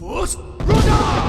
Force Runner!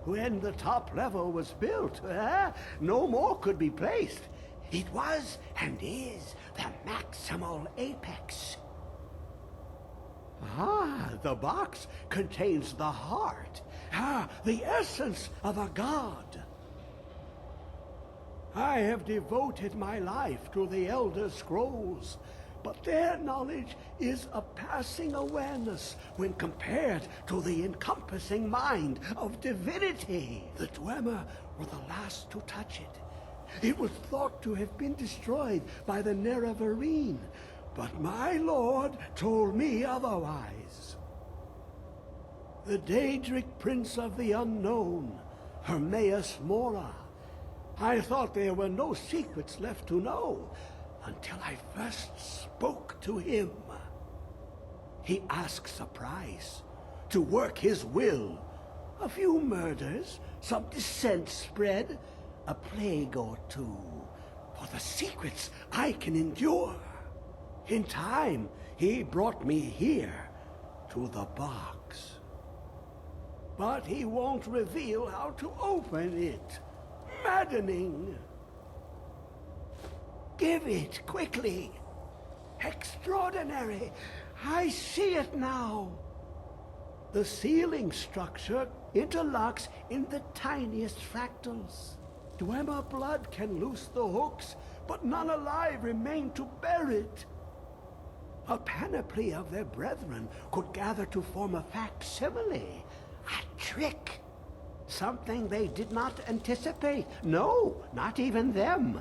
When the top level was built, no more could be placed. It was and is the maximal apex. The box contains the heart, the essence of a god. I have devoted my life to the Elder Scrolls, but their knowledge is a passing awareness when compared to the encompassing mind of divinity. The Dwemer were the last to touch it. It was thought to have been destroyed by the Nerevarine, but my lord told me otherwise. The Daedric Prince of the Unknown, Hermaeus Mora. I thought there were no secrets left to know until I first spoke to him. He asks a price to work his will. A few murders, some dissent spread, a plague or two, for the secrets I can endure. In time, he brought me here, to the box. But he won't reveal how to open it. Maddening. Give it, quickly. Extraordinary. I see it now. The ceiling structure interlocks in the tiniest fractals. Dwemer blood can loose the hooks, but none alive remain to bear it. A panoply of their brethren could gather to form a facsimile, a trick. Something they did not anticipate. No, not even them.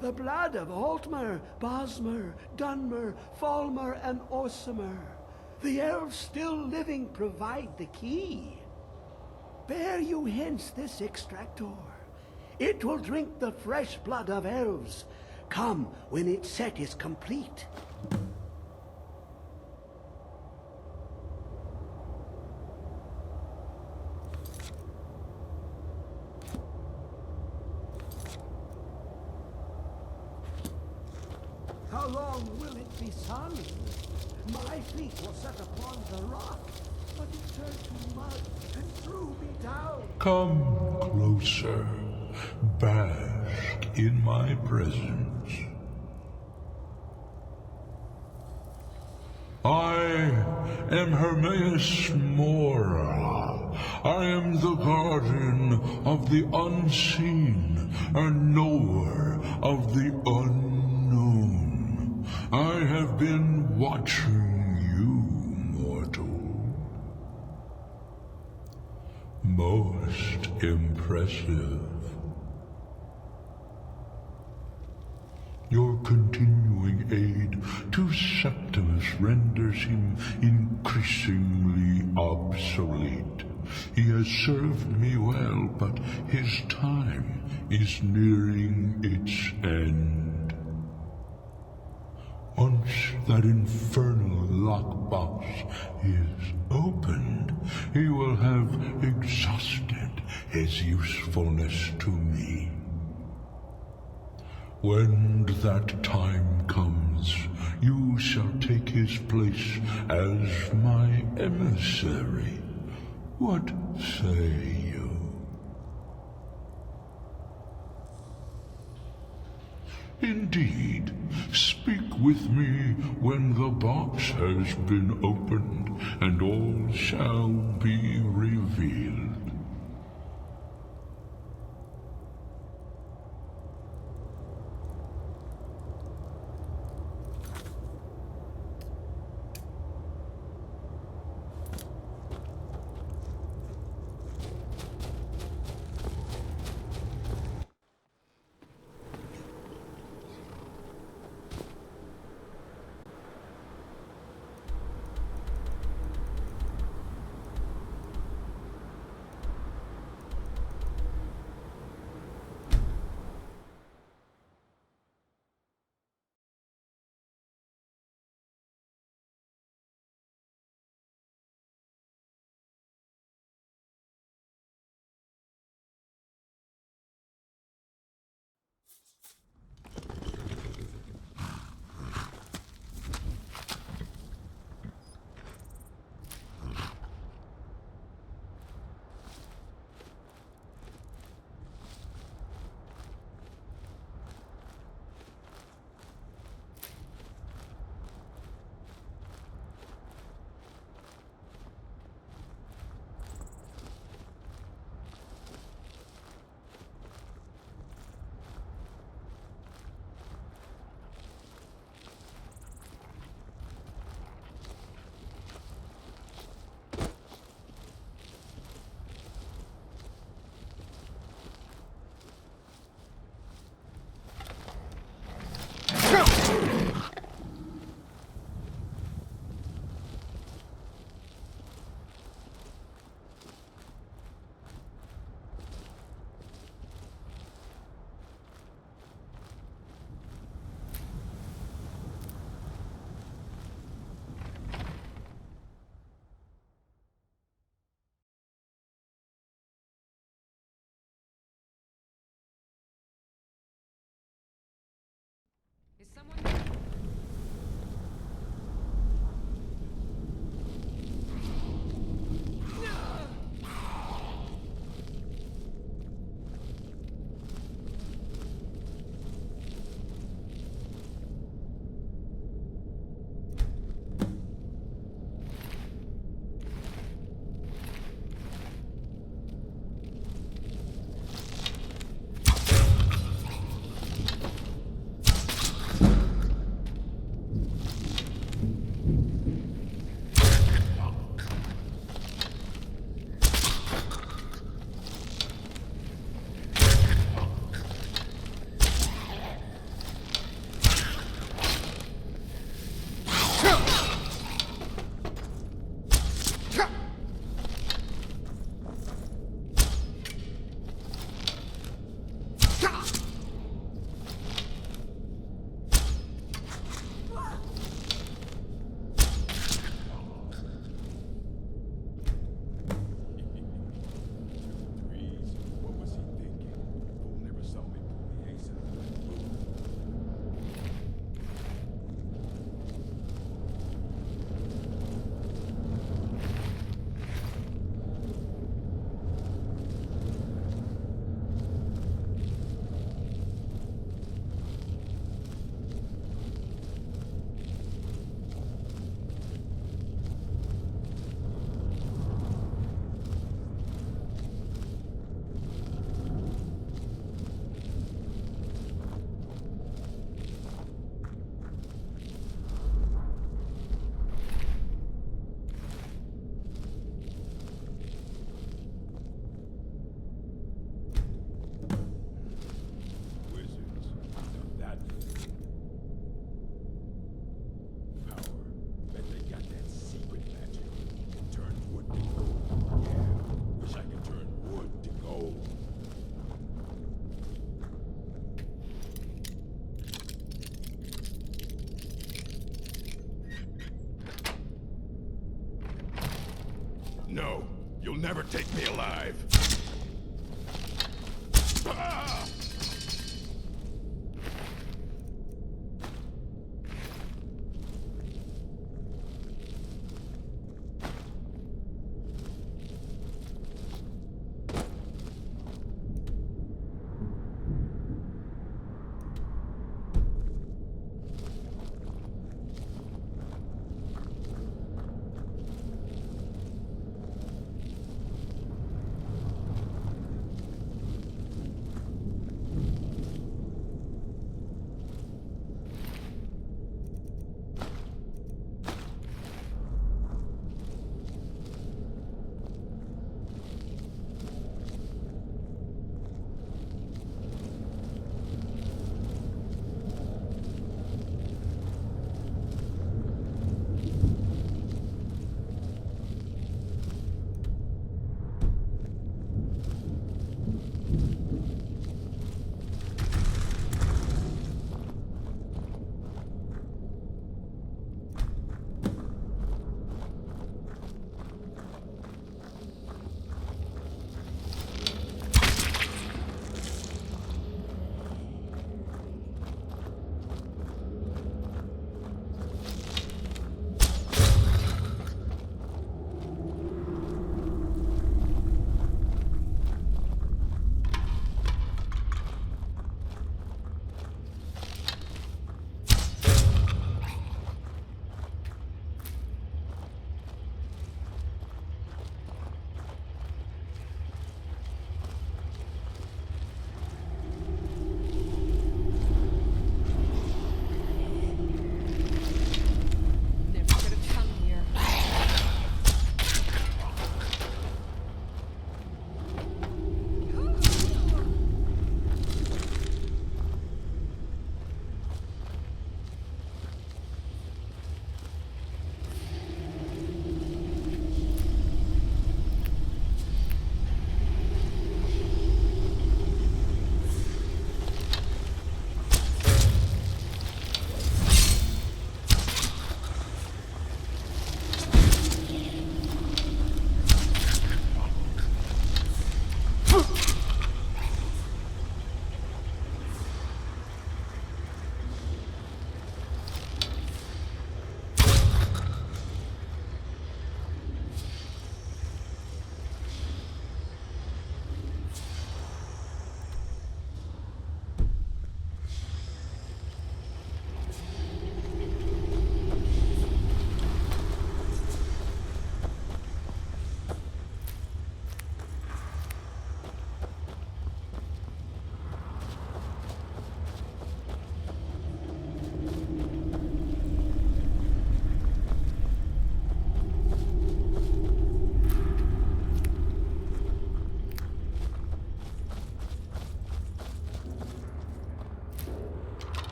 The blood of Altmer, Bosmer, Dunmer, Falmer, and Orsimer. The elves still living provide the key. Bear you hence this extractor. It will drink the fresh blood of elves. Come when its set is complete. How long will it be sun? My feet were set upon the rock, but it turned to mud and threw me down. Come closer, bask in my presence. I am Hermaeus Mora. I am the guardian of the unseen, a knower of the unknown. I have been watching you, mortal. Most impressive. Your continuing aid to Septimus renders him increasingly obsolete. He has served me well, but his time is nearing its end. Once that infernal lockbox is opened, he will have exhausted his usefulness to me. When that time comes, you shall take his place as my emissary. What say you? Indeed, speak with me when the box has been opened, and all shall be revealed. No, you'll never take me alive. Ah!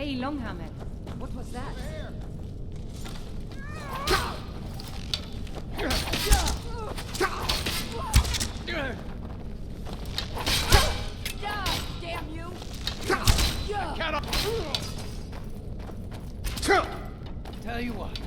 Hey, Longhammer. What was that? Damn you! Tell you what.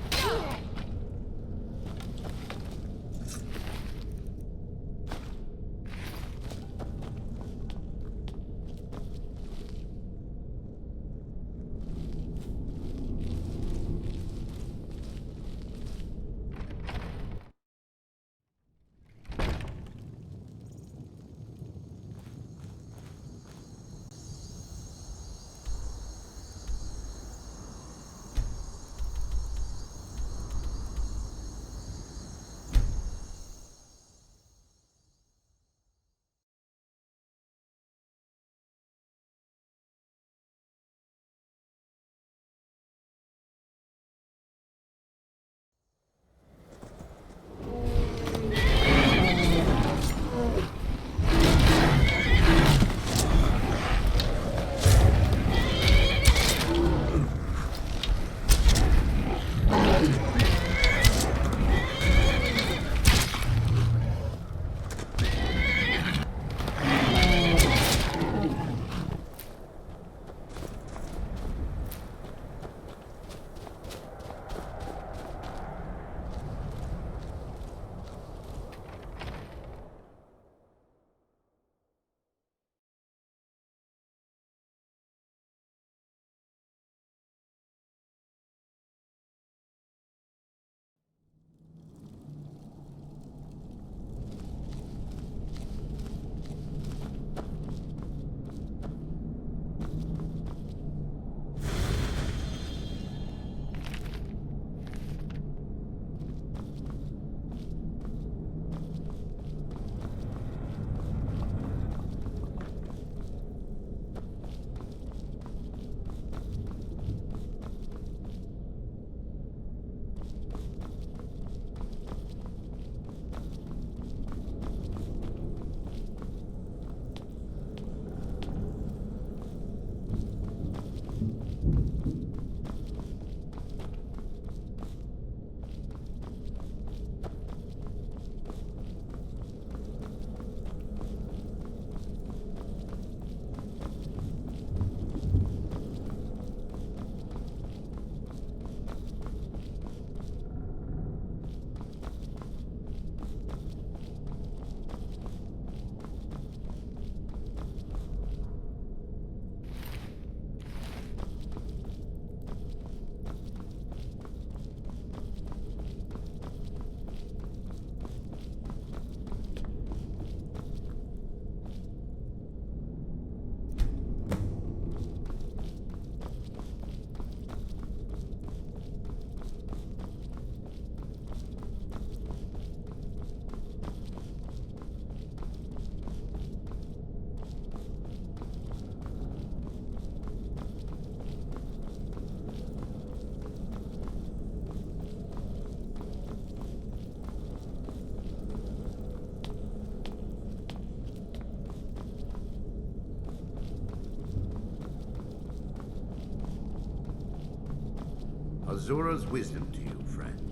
Azura's wisdom to you, friend.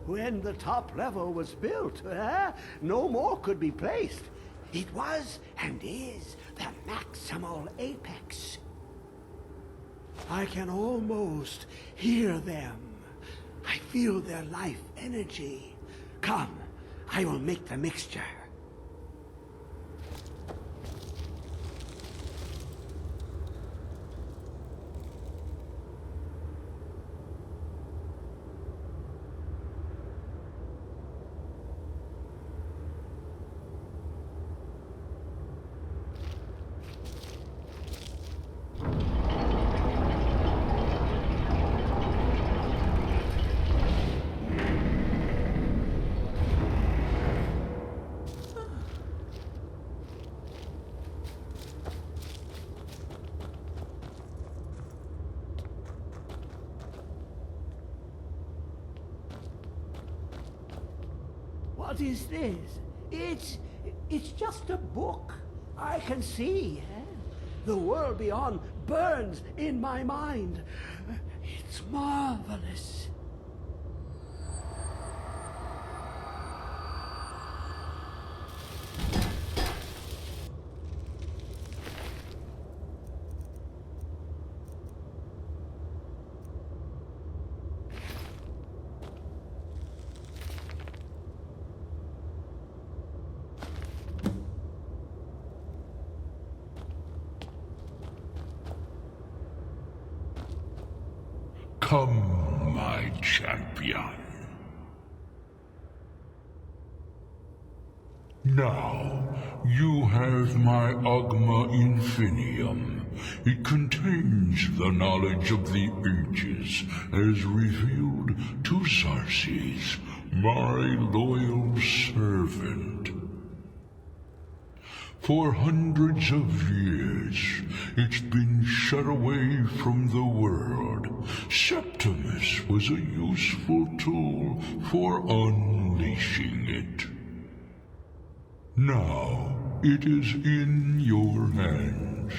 When the top level was built, no more could be placed. It was and is the maximal apex. I can almost hear them. I feel their life energy. Come, I will make the mixture. What is this? It's just a book. I can see. The world beyond burns in my mind. It's marvelous. Come, my champion. Now, you have my Ogma Infinium. It contains the knowledge of the ages as revealed to Xarxes, my loyal servant. For hundreds of years, it's been shut away from the world. Septimus was a useful tool for unleashing it. Now, it is in your hands.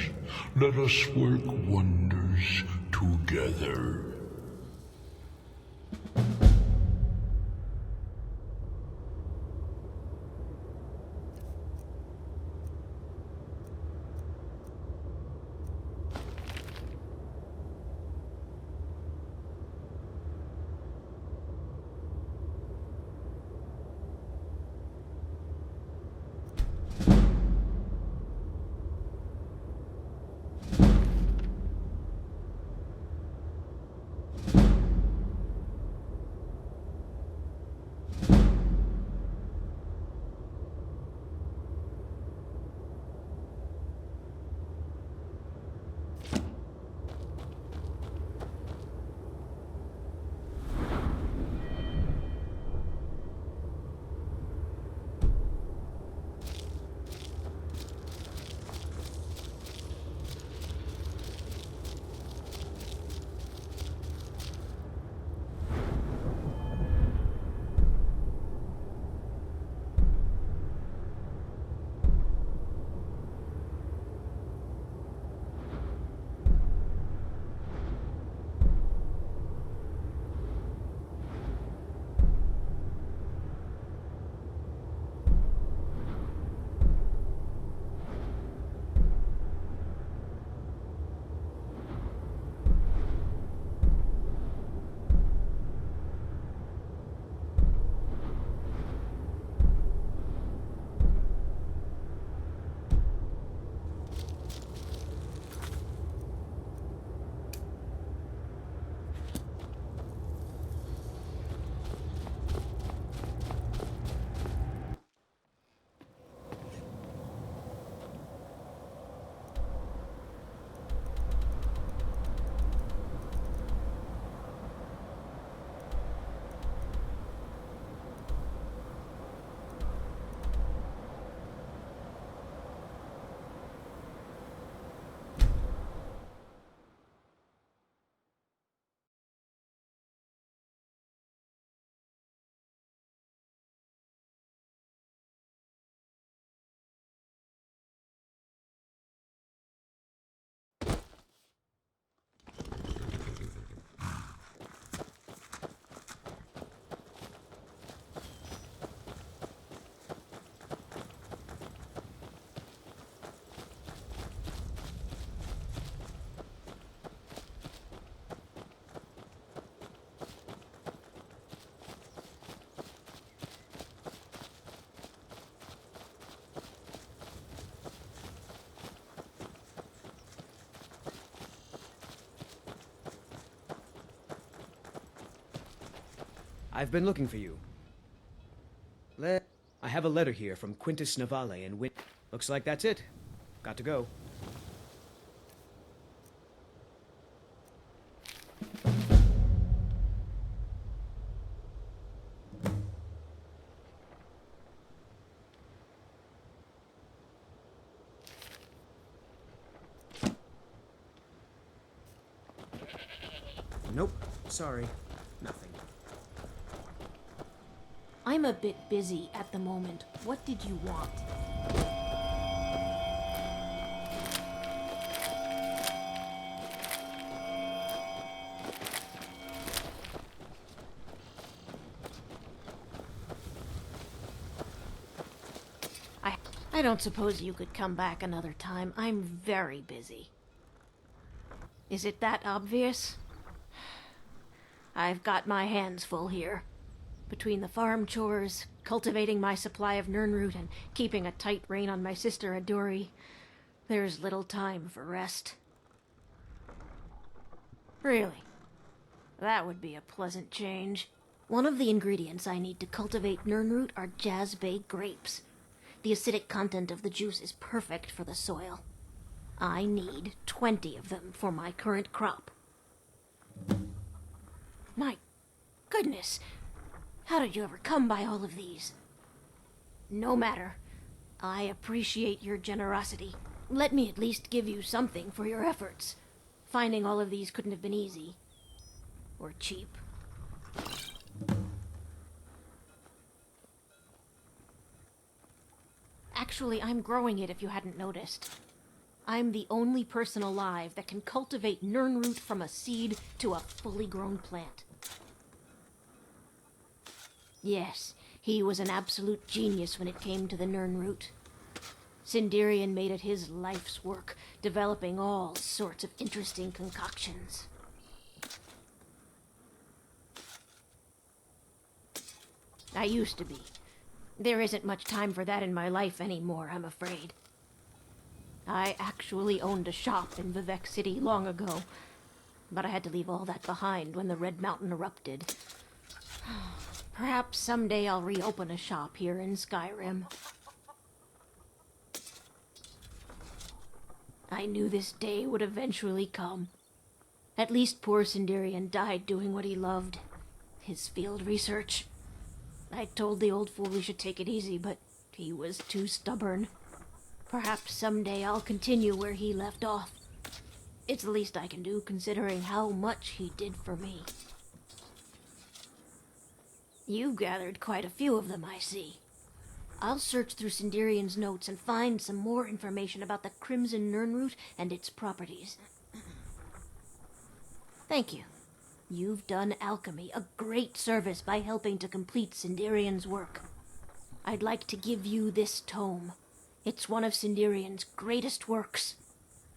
Let us work wonders together. I've been looking for you. I have a letter here from Quintus Navale and Wit. Looks like that's it. Got to go. Nope. Sorry. Nothing. I'm a bit busy at the moment. What did you want? I don't suppose you could come back another time. I'm very busy. Is it that obvious? I've got my hands full here. Between the farm chores, cultivating my supply of Nirnroot, and keeping a tight rein on my sister Adori, there's little time for rest. Really? That would be a pleasant change. One of the ingredients I need to cultivate Nirnroot are Jazzbay grapes. The acidic content of the juice is perfect for the soil. I need 20 of them for my current crop. My goodness, how did you ever come by all of these? No matter. I appreciate your generosity. Let me at least give you something for your efforts. Finding all of these couldn't have been easy. Or cheap. Actually, I'm growing it if you hadn't noticed. I'm the only person alive that can cultivate Nirnroot from a seed to a fully grown plant. Yes, he was an absolute genius when it came to the Nirnroot. Sinderian made it his life's work, developing all sorts of interesting concoctions. I used to be. There isn't much time for that in my life anymore, I'm afraid. I actually owned a shop in Vivek City long ago, but I had to leave all that behind when the Red Mountain erupted. Perhaps someday I'll reopen a shop here in Skyrim. I knew this day would eventually come. At least poor Sinderian died doing what he loved, his field research. I told the old fool he should take it easy, but he was too stubborn. Perhaps someday I'll continue where he left off. It's the least I can do, considering how much he did for me. You've gathered quite a few of them, I see. I'll search through Sinderian's notes and find some more information about the Crimson Nirnroot and its properties. Thank you. You've done alchemy a great service by helping to complete Sinderian's work. I'd like to give you this tome. It's one of Sinderian's greatest works.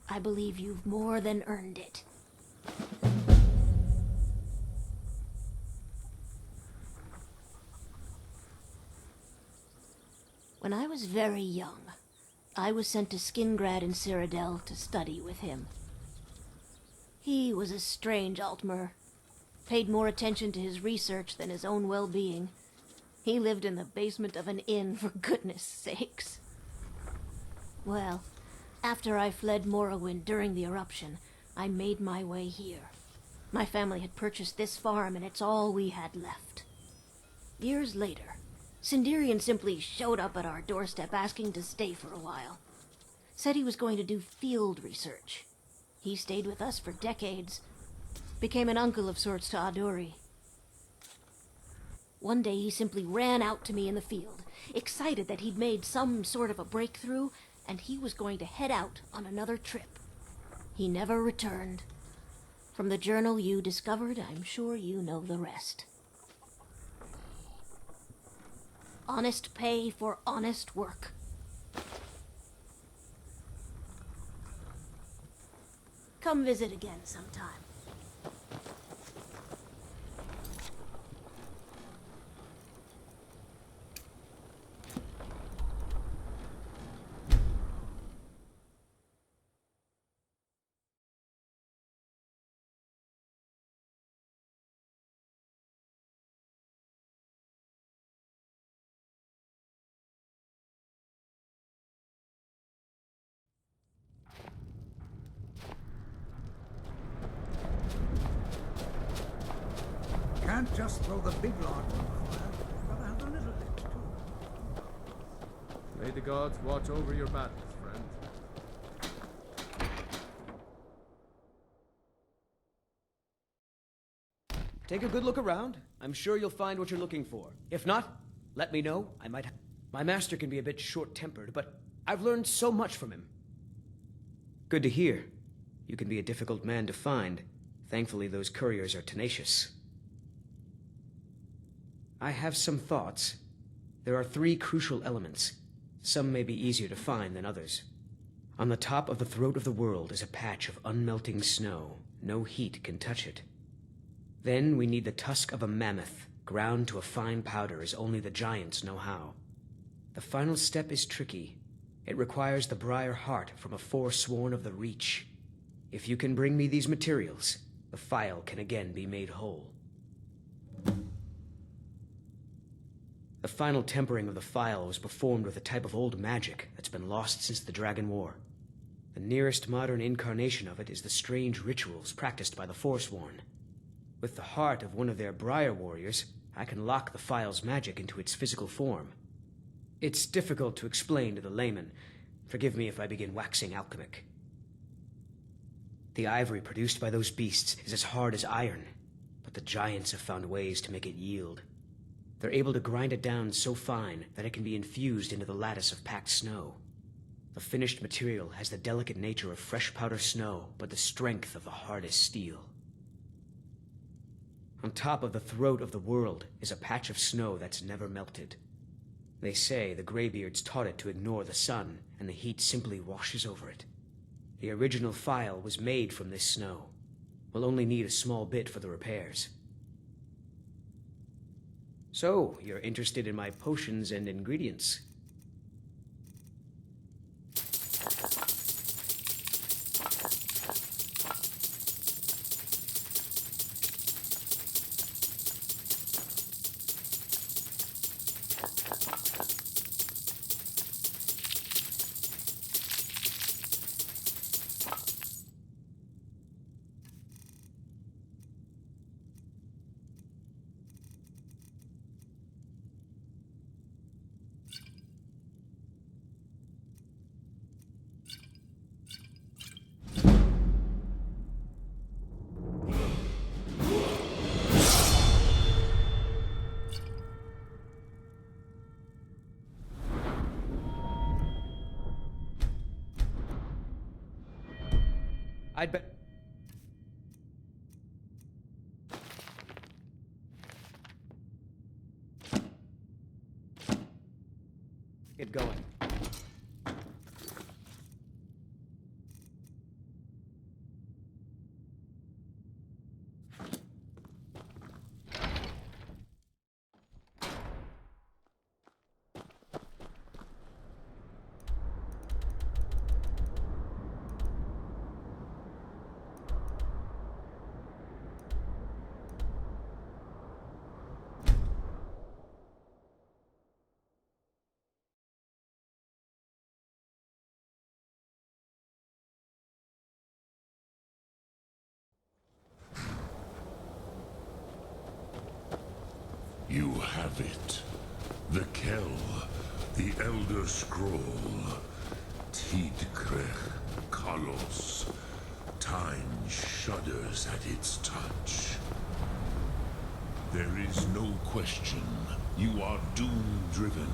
I believe you've more than earned it. When I was very young, I was sent to Skingrad in Cyrodiil to study with him. He was a strange Altmer. Paid more attention to his research than his own well-being. He lived in the basement of an inn, for goodness sakes. Well, after I fled Morrowind during the eruption, I made my way here. My family had purchased this farm, and it's all we had left. Years later, Sinderian simply showed up at our doorstep asking to stay for a while. Said he was going to do field research. He stayed with us for decades. Became an uncle of sorts to Adori. One day he simply ran out to me in the field, excited that he'd made some sort of a breakthrough, and he was going to head out on another trip. He never returned. From the journal you discovered, I'm sure you know the rest. Honest pay for honest work. Come visit again sometime. can't just throw the big log on the fire. Gotta have a little bit, too. May the gods watch over your battles, friend. Take a good look around. I'm sure you'll find what you're looking for. If not, let me know. I might My master can be a bit short-tempered, but I've learned so much from him. Good to hear. You can be a difficult man to find. Thankfully, those couriers are tenacious. I have some thoughts. There are 3 crucial elements. Some may be easier to find than others. On the top of the throat of the world is a patch of unmelting snow. No heat can touch it. Then we need the tusk of a mammoth, ground to a fine powder as only the giants know how. The final step is tricky. It requires the briar heart from a forsworn of the Reach. If you can bring me these materials, the file can again be made whole. The final tempering of the file was performed with a type of old magic that's been lost since the Dragon War. The nearest modern incarnation of it is the strange rituals practiced by the Forsworn. With the heart of one of their Briar warriors, I can lock the file's magic into its physical form. It's difficult to explain to the layman. Forgive me if I begin waxing alchemic. The ivory produced by those beasts is as hard as iron, but the giants have found ways to make it yield. They're able to grind it down so fine that it can be infused into the lattice of packed snow. The finished material has the delicate nature of fresh powder snow, but the strength of the hardest steel. On top of the throat of the world is a patch of snow that's never melted. They say the Greybeards taught it to ignore the sun, and the heat simply washes over it. The original file was made from this snow. We'll only need a small bit for the repairs. So, you're interested in my potions and ingredients? I'd bet... Get going. You have it. The Kell, the Elder Scroll. Tidkrech Kalos. Time shudders at its touch. There is no question. You are doom-driven.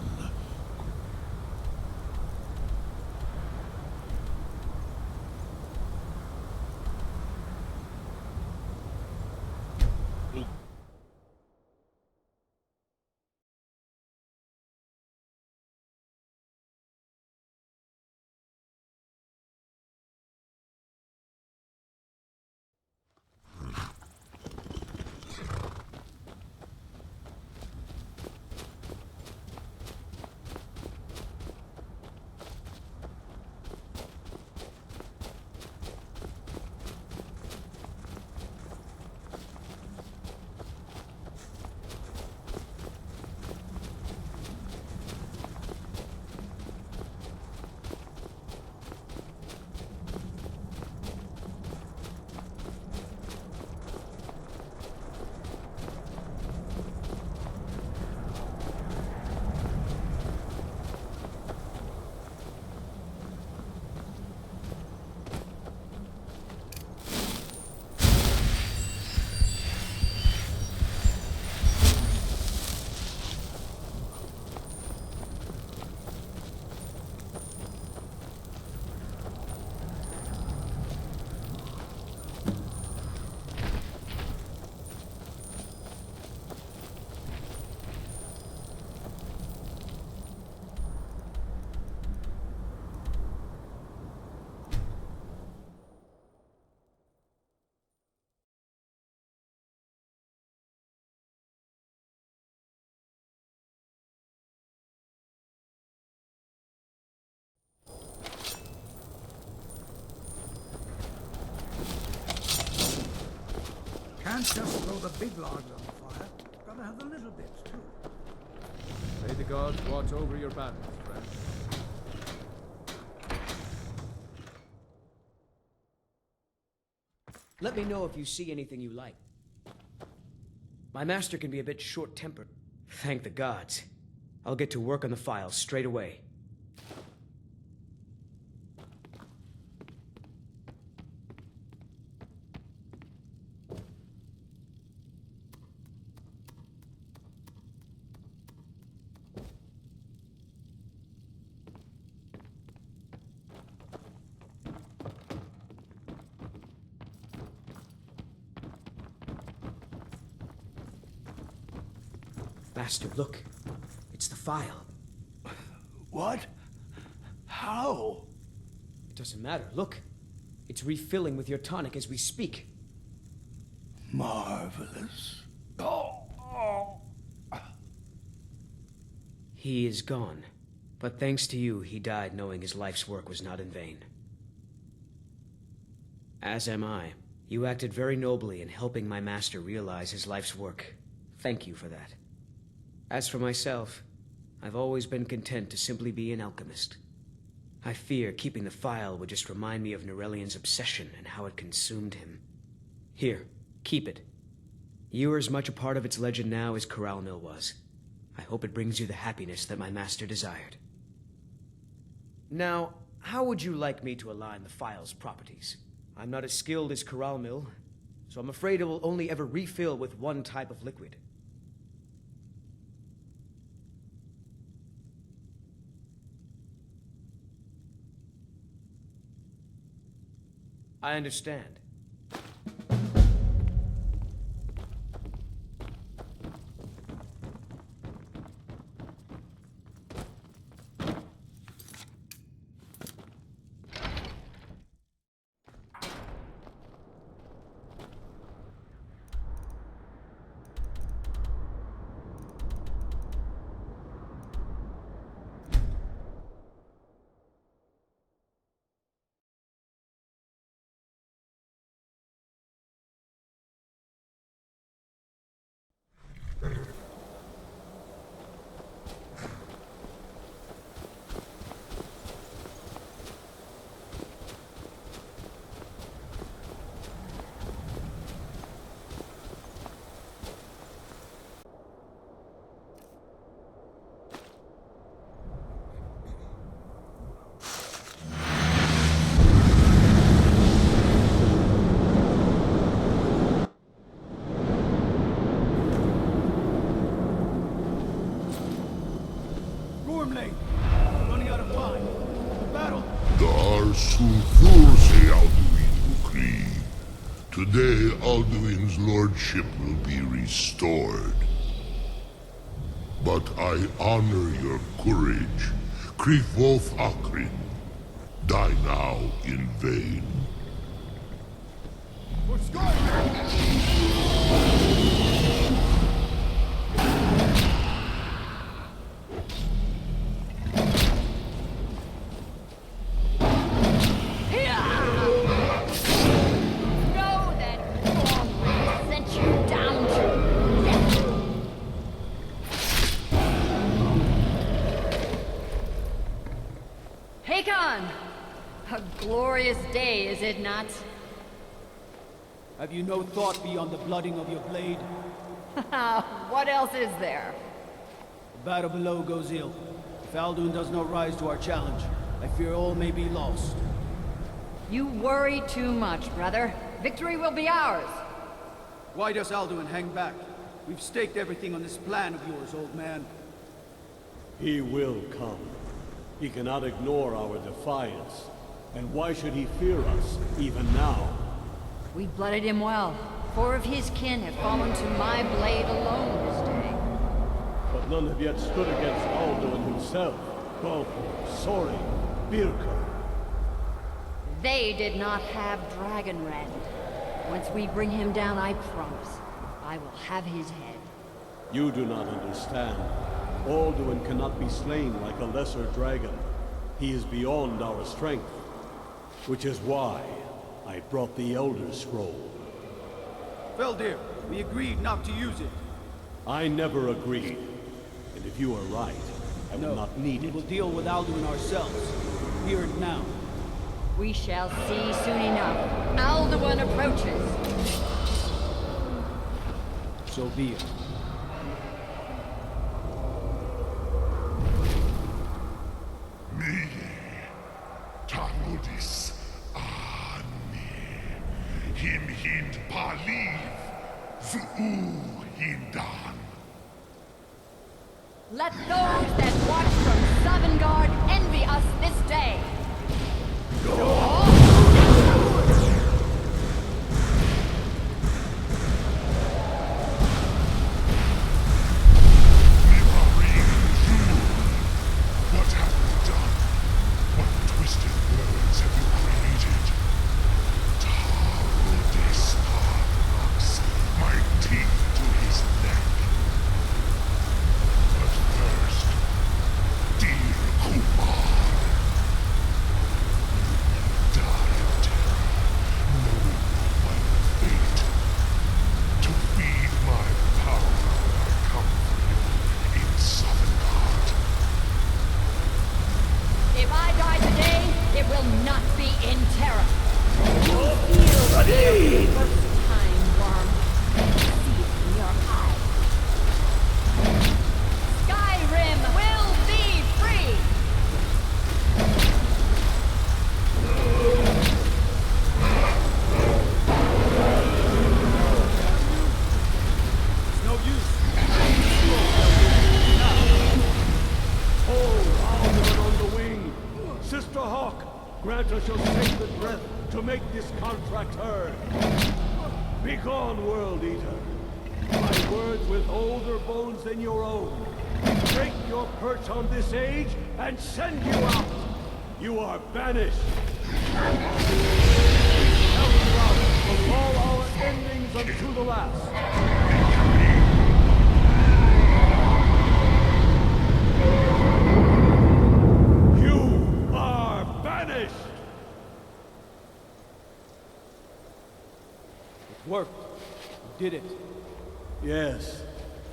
Can't just throw the big logs on the fire. Gotta have the little bits, too. May the gods watch over your battles, friend. Let me know if you see anything you like. My master can be a bit short-tempered. Thank the gods. I'll get to work on the files straight away. Master, look. It's the file. What? How? It doesn't matter. Look. It's refilling with your tonic as we speak. Marvelous. He is gone. But thanks to you, he died knowing his life's work was not in vain. As am I. You acted very nobly in helping my master realize his life's work. Thank you for that. As for myself, I've always been content to simply be an alchemist. I fear keeping the file would just remind me of Norelian's obsession and how it consumed him. Here, keep it. You are as much a part of its legend now as Corral Mill was. I hope it brings you the happiness that my master desired. Now, how would you like me to align the file's properties? I'm not as skilled as Corral Mill, so I'm afraid it will only ever refill with one type of liquid. I understand. Today, Alduin's lordship will be restored. But I honor your courage. Krivolf Akrin. Die now in vain. For Skyrim! A glorious day, is it not? Have you no thought beyond the blooding of your blade? What else is there? The battle below goes ill. If Alduin does not rise to our challenge, I fear all may be lost. You worry too much, brother. Victory will be ours. Why does Alduin hang back? We've staked everything on this plan of yours, old man. He will come. He cannot ignore our defiance. And why should he fear us, even now? We blooded him well. 4 of his kin have fallen to my blade alone this day. But none have yet stood against Alduin himself. Balfour, Sorin, Birka. They did not have Dragonrend. Once we bring him down, I promise, I will have his head. You do not understand. Alduin cannot be slain like a lesser dragon. He is beyond our strength. Which is why I brought the Elder Scroll. Feldir, we agreed not to use it. I never agreed. And if you are right, I will not need we it. will deal with Alduin ourselves. Here and now. We shall see soon enough. Alduin approaches. So be it. Me, Tarudis, Ani, him hind paliv, zuu hindan. Let those that watch from Sovngarde envy us this day. What have you done? What twisted words have you created? Tarudis Parnax, my teeth to his neck. But first, dear Kumar, die of terror, knowing your final fate. To feed my power when I come for you in Sovngarde. If I die today, it will not be in terror. You'll feel the first time, worm. See it in your eyes. Skyrim will be free! It's no use. Oh, Alduin on the wing! Sister Hawk, grant us your sacred breath to make this contract heard. Begone, World Eater. My words with older bones than your own. Break your perch on this age and send you out. You are banished. Help you out from all our endings unto the last. You are banished. It worked. We did it. Yes,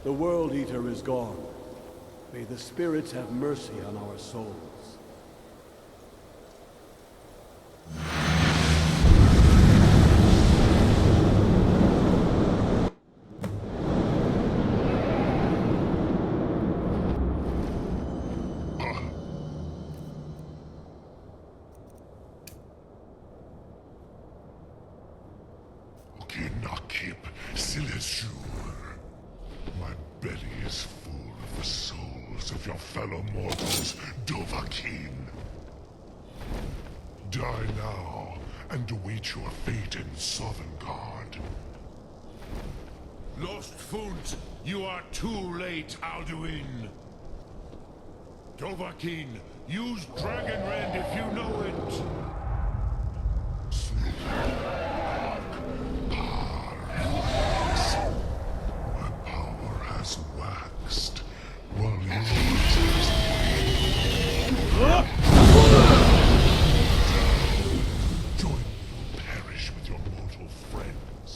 the World Eater is gone. May the spirits have mercy on our souls. Kinakip Silesur. My belly is full of the souls of your fellow mortals, Dovahkiin. Die now, and await your fate in Sovngarde. Lost Funt, you are too late, Alduin. Dovahkiin, use Dragonrend if you know it. My power has waxed, while yours has join me or perish with your mortal friends.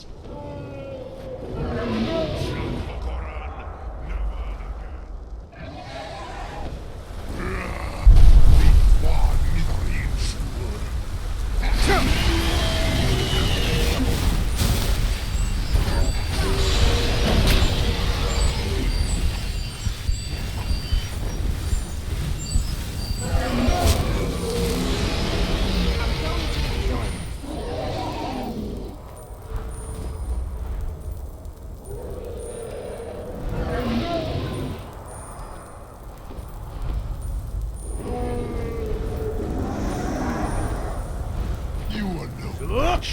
You are no match.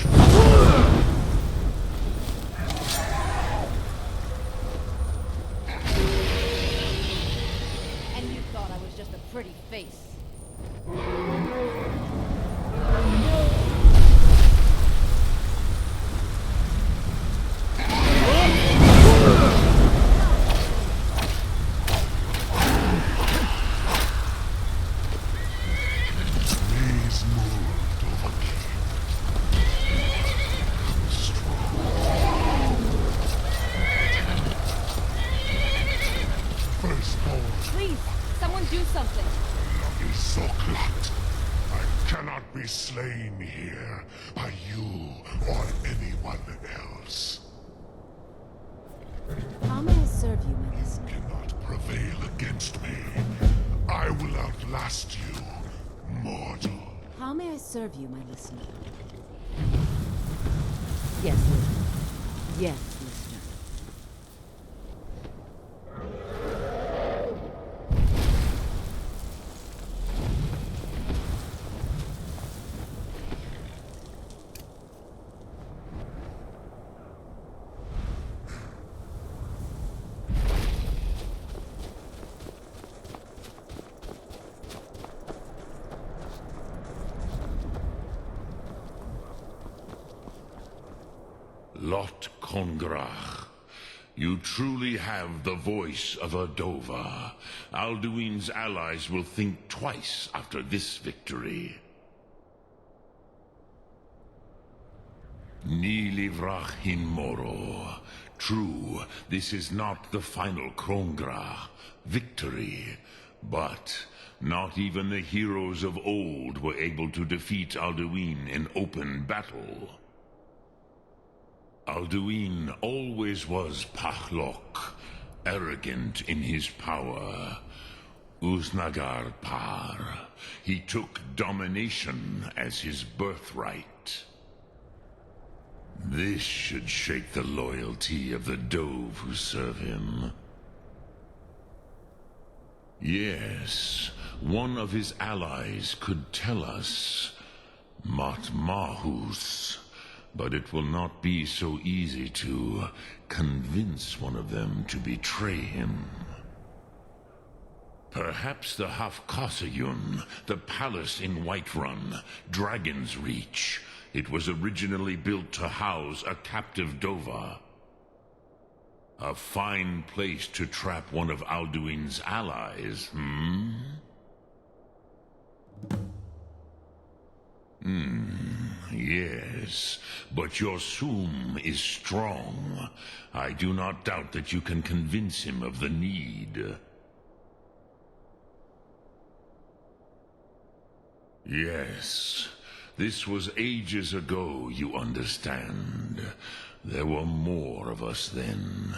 And you thought I was just a pretty face. Please move, Dovahkiin. Strong. slain here by you or anyone else. How may I serve you, my listener? Cannot prevail against me. I will outlast you, mortal. How may I serve you, my listener? Yes, listener. Yes, listener. Lot Kongrach, you truly have the voice of a Dova. Alduin's allies will think twice after this victory. Ni livrach hin moro. True, this is not the final Kongrach victory, but not even the heroes of old were able to defeat Alduin in open battle. Alduin always was Pahlok, arrogant in his power. Uznagar Par. He took domination as his birthright. This should shake the loyalty of the Dove who serve him. Yes, one of his allies could tell us. Matmahus. But it will not be so easy to convince one of them to betray him. Perhaps the Hafkasayun, the palace in Whiterun, Dragon's Reach. It was originally built to house a captive Dova. A fine place to trap one of Alduin's allies, Yes, but your Sum is strong. I do not doubt that you can convince him of the need. Yes, this was ages ago, you understand. There were more of us then.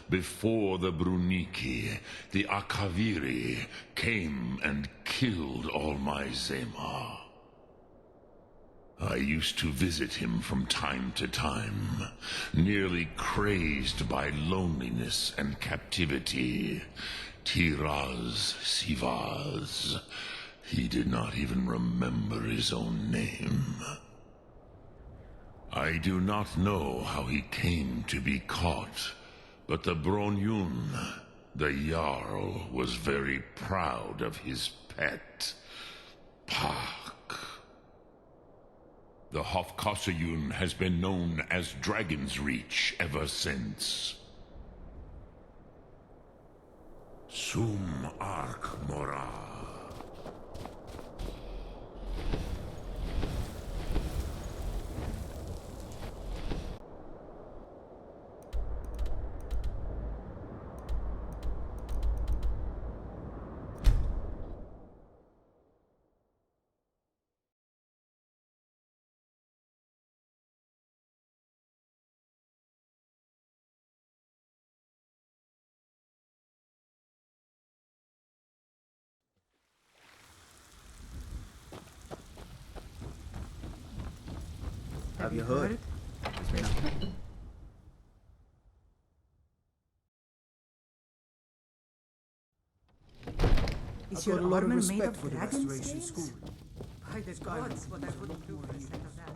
Before the Bruniki, the Akaviri came and killed all my Zema. I used to visit him from time to time, nearly crazed by loneliness and captivity. Tiraz Sivaz. He did not even remember his own name. I do not know how he came to be caught, but the Bronyun, the Jarl, was very proud of his pet, Pak. The Hofkasayun has been known as Dragon's Reach ever since. Sum Ark Mora. Have you heard it? Is your armor made of dragon scales? By the gods, what I wouldn't do for a set of that.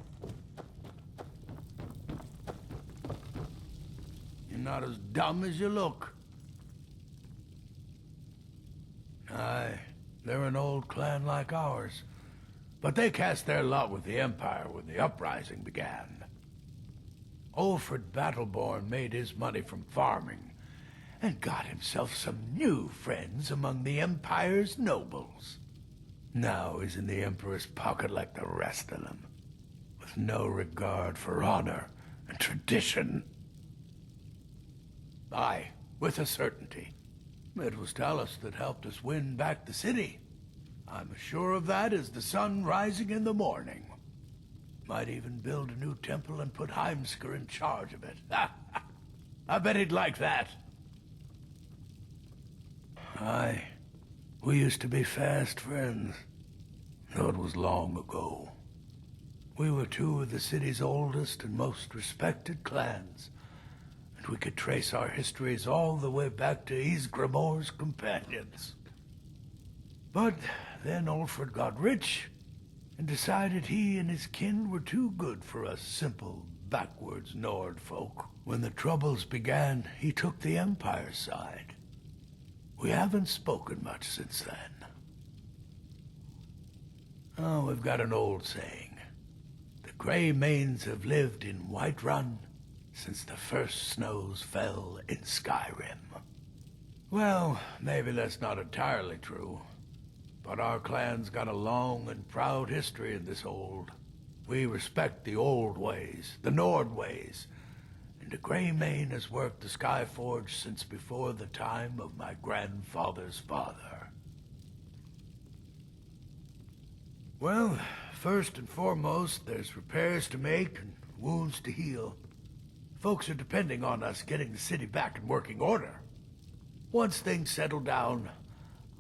You're not as dumb as you look. Aye, they're an old clan like ours. But they cast their lot with the Empire when the uprising began. Olfred Battleborn made his money from farming, and got himself some new friends among the Empire's nobles. Now he's in the Emperor's pocket like the rest of them, with no regard for honor and tradition. Aye, with a certainty. It was Talos that helped us win back the city. I'm as sure of that as the sun rising in the morning. Might even build a new temple and put Heimskr in charge of it. I bet he'd like that. Aye. We used to be fast friends, though it was long ago. We were two of the city's oldest and most respected clans, and we could trace our histories all the way back to Ysgramor's companions. But then Ulfred got rich, and decided he and his kin were too good for us simple, backwards Nord folk. When the Troubles began, he took the Empire's side. We haven't spoken much since then. Oh, we've got an old saying. The Grey Manes have lived in Whiterun since the first snows fell in Skyrim. Well, maybe that's not entirely true. But our clan's got a long and proud history in this hold. We respect the old ways, the Nord ways, and the Grey Mane has worked the Skyforge since before the time of my grandfather's father. Well, first and foremost, there's repairs to make and wounds to heal. Folks are depending on us getting the city back in working order. Once things settle down,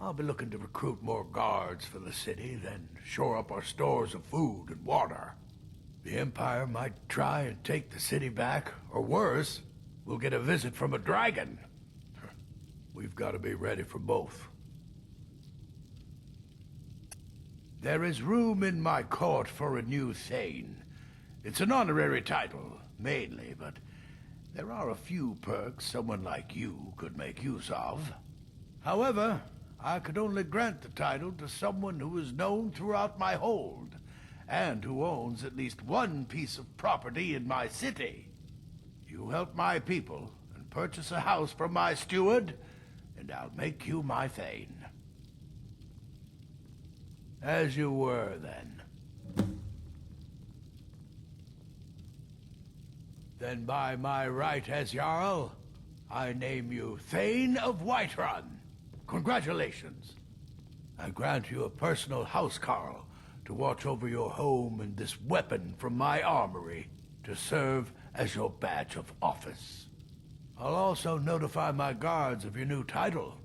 I'll be looking to recruit more guards for the city, then shore up our stores of food and water. The Empire might try and take the city back, or worse, we'll get a visit from a dragon. We've got to be ready for both. There is room in my court for a new Thane. It's an honorary title, mainly, but there are a few perks someone like you could make use of. However, I could only grant the title to someone who is known throughout my hold, and who owns at least one piece of property in my city. You help my people and purchase a house from my steward, and I'll make you my Thane. As you were, then. Then by my right as Jarl, I name you Thane of Whiterun. Congratulations. I grant you a personal housecarl to watch over your home and this weapon from my armory to serve as your badge of office. I'll also notify my guards of your new title.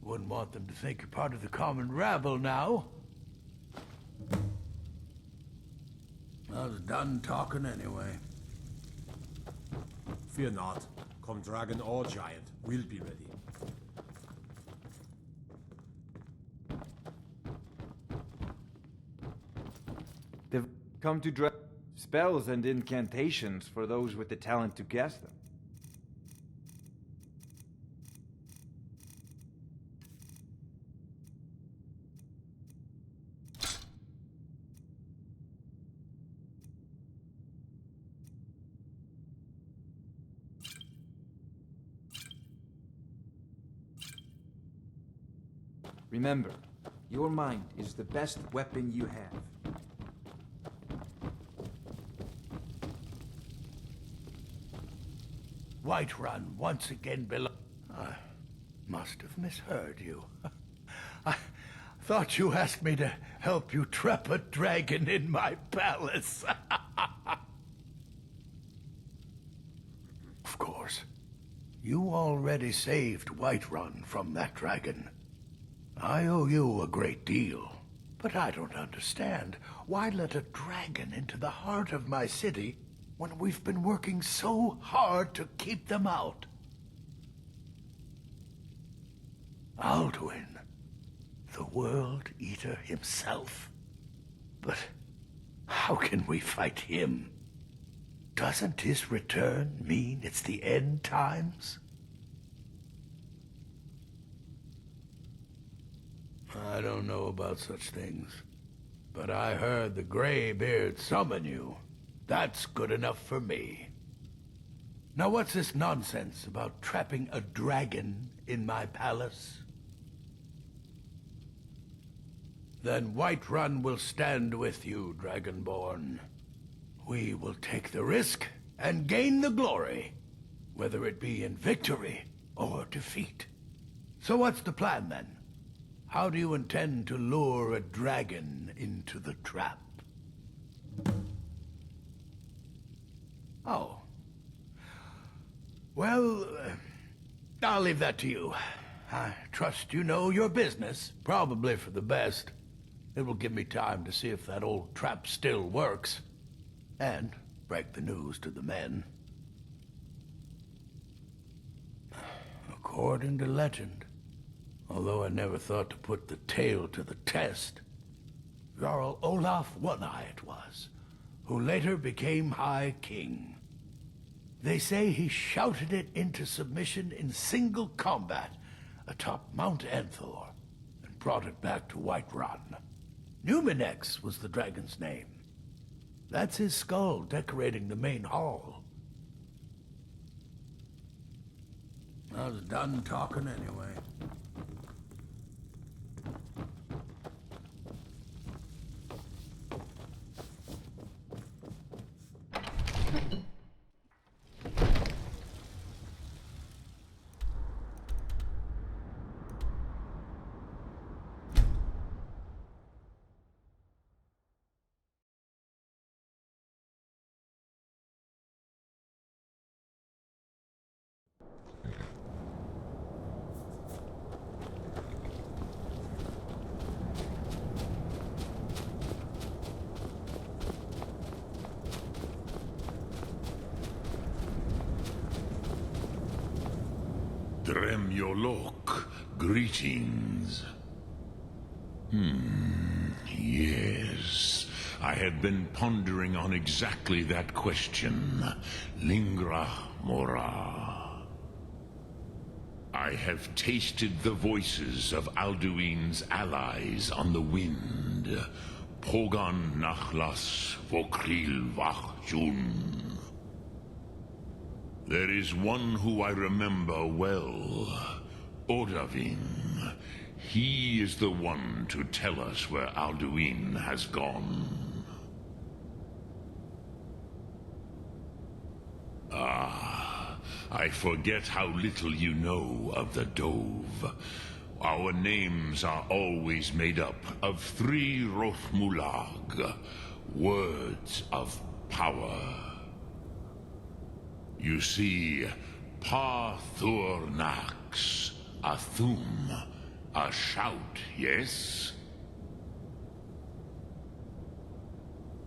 Wouldn't want them to think you're part of the common rabble now. I was done talking anyway. Fear not. Come dragon or giant, we'll be ready. They've come to draw spells and incantations for those with the talent to cast them. Remember, your mind is the best weapon you have. Whiterun once again I must have misheard you. I thought you asked me to help you trap a dragon in my palace. Of course. You already saved Whiterun from that dragon. I owe you a great deal, but I don't understand. Why let a dragon into the heart of my city when we've been working so hard to keep them out? Alduin, the World Eater himself. But how can we fight him? Doesn't his return mean it's the end times? I don't know about such things, but I heard the Greybeard summon you. That's good enough for me. Now what's this nonsense about trapping a dragon in my palace? Then Whiterun will stand with you, Dragonborn. We will take the risk and gain the glory, whether it be in victory or defeat. So what's the plan then? How do you intend to lure a dragon into the trap? Oh. Well, I'll leave that to you. I trust you know your business, probably for the best. It will give me time to see if that old trap still works. And break the news to the men. According to legend, although I never thought to put the tale to the test, Jarl Olaf One-Eye it was, who later became High King. They say he shouted it into submission in single combat atop Mount Enthor, and brought it back to Whiterun. Numinex was the dragon's name. That's his skull decorating the main hall. I was done talking anyway. Dremyolok, greetings. Yes. I had been pondering on exactly that question. Lingra mora. I have tasted the voices of Alduin's allies on the wind. Pogan nachlas vokril vachjun. There is one who I remember well. Odahviing. He is the one to tell us where Alduin has gone. Ah, I forget how little you know of the Dove. Our names are always made up of 3 Rothmulag, words of power. You see, Parthurnax, a thum, a shout, yes?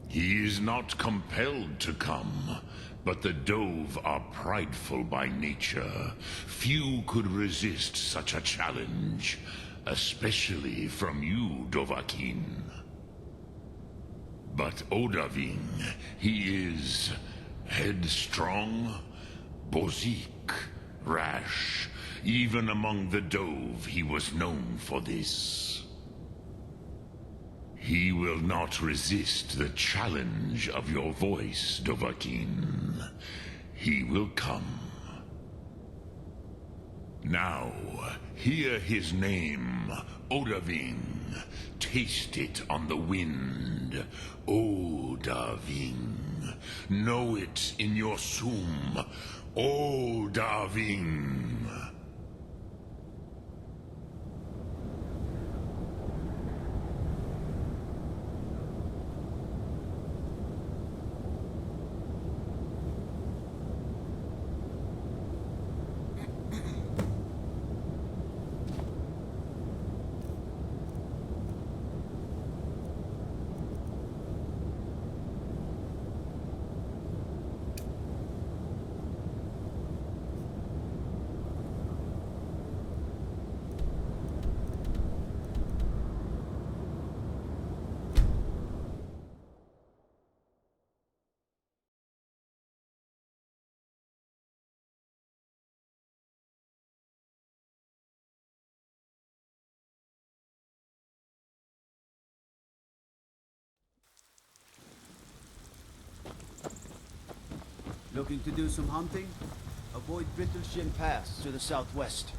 He is not compelled to come, but the Dove are prideful by nature. Few could resist such a challenge, especially from you, Dovahkiin. But Odahviing, he is headstrong, Bozik, rash. Even among the Dove, he was known for this. He will not resist the challenge of your voice, Dovahkiin. He will come. Now, hear his name, Odahviing. Taste it on the wind, Odahviing. Know it in your sum, Odahviing. Looking to do some hunting? Avoid Brittleshin Pass to the southwest.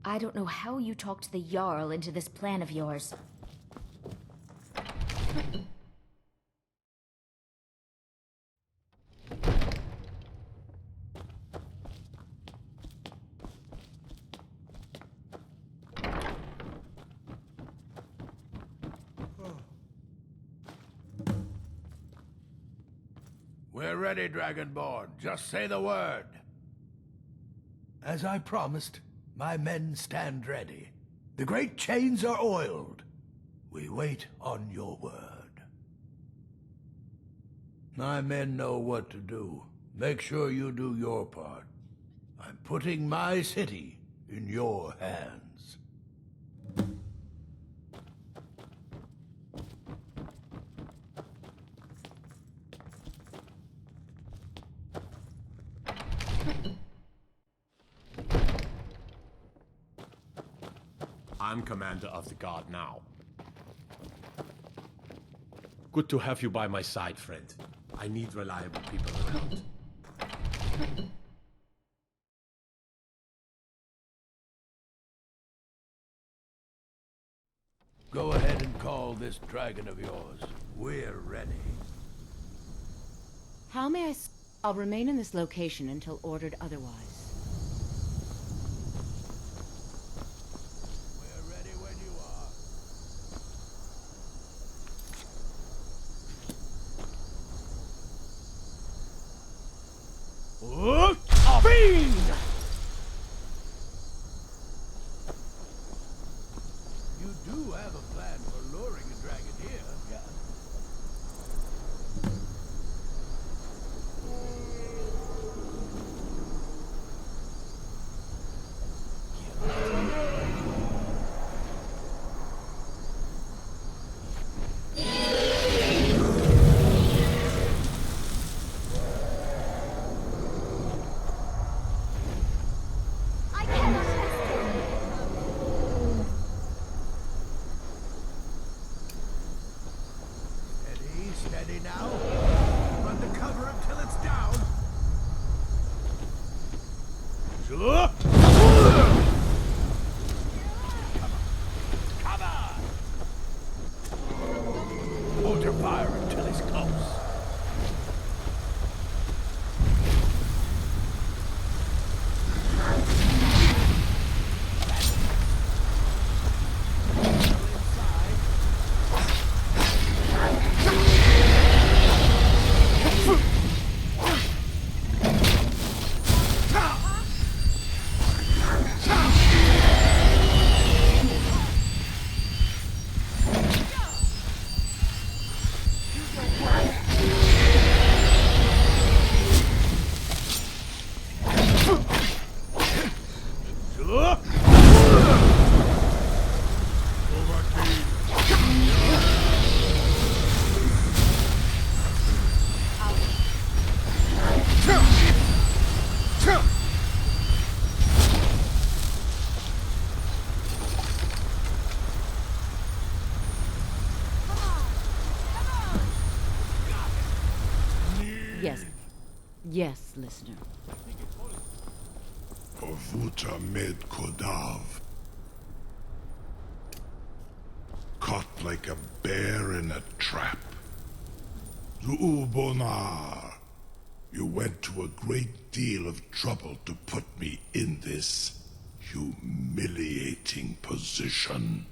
I don't know how you talked the Jarl into this plan of yours. We're ready, Dragonborn. Just say the word. As I promised, my men stand ready. The great chains are oiled. We wait on your word. My men know what to do. Make sure you do your part. I'm putting my city in your hands. I'm commander of the guard now. Good to have you by my side, friend. I need reliable people around. Go ahead and call this dragon of yours. We're ready. How may I I'll remain in this location until ordered otherwise. We're ready when you are. Fiend! You do have a plan for luring a dragon here, yeah? Steady now. Run to cover until it's down. Sure. Come on. Hold your fire until he's close. Yes, listener. Ovuta med Kodav. Caught like a bear in a trap. Zuubonar, you went to a great deal of trouble to put me in this humiliating position.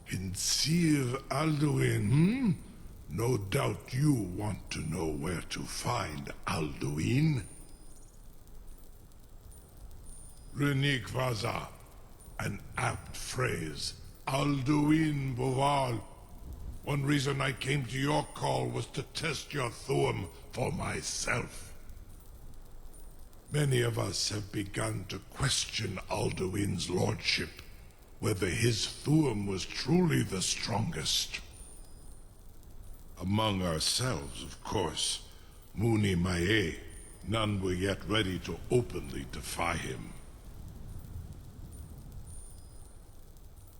In Sir Alduin, No doubt you want to know where to find Alduin. L'unique Vaza, an apt phrase. Alduin Boval. One reason I came to your call was to test your Thuum for myself. Many of us have begun to question Alduin's lordship, whether his Thuum was truly the strongest. Among ourselves, of course, Muni Mae, none were yet ready to openly defy him.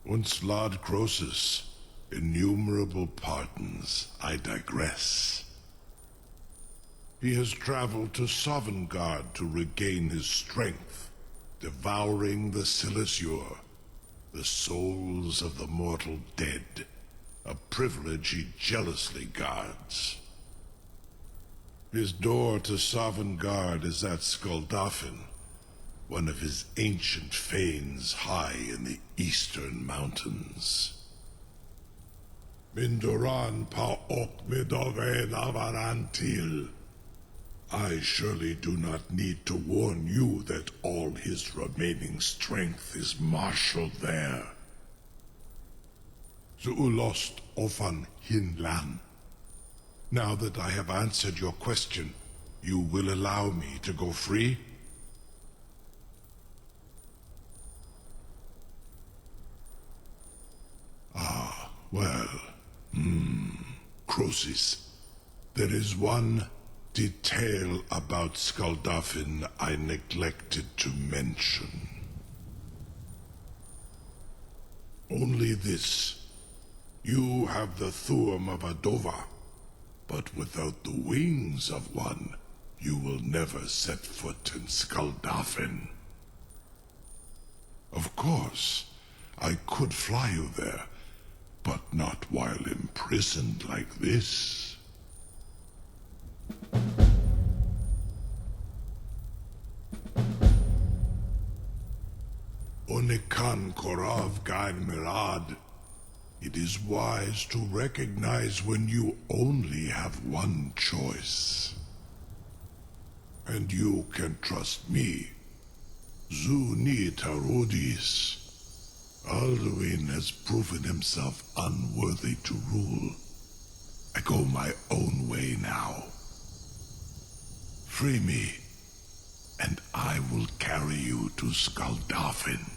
Once Lord Croesus, innumerable pardons, I digress. He has traveled to Sovngarde to regain his strength, devouring the Silesure, the souls of the mortal dead, a privilege he jealously guards. His door to Sovngarde is at Skuldafn, one of his ancient fanes high in the eastern mountains. Mindoran pa ok midoven avarantil. I surely do not need to warn you that all his remaining strength is marshaled there. Zuulost ofan hinlan. Now that I have answered your question, you will allow me to go free? Ah, well. Crosis, there is one detail about Skuldafn I neglected to mention. Only this. You have the Thuum of a Dova, but without the wings of one, you will never set foot in Skuldafn. Of course, I could fly you there, but not while imprisoned like this. Onikan Korav Gain Mirad. It is wise to recognize when you only have one choice. And you can trust me. Zuni Tarudis. Alduin has proven himself unworthy to rule. I go my own way now. Free me, and I will carry you to Skuldafn.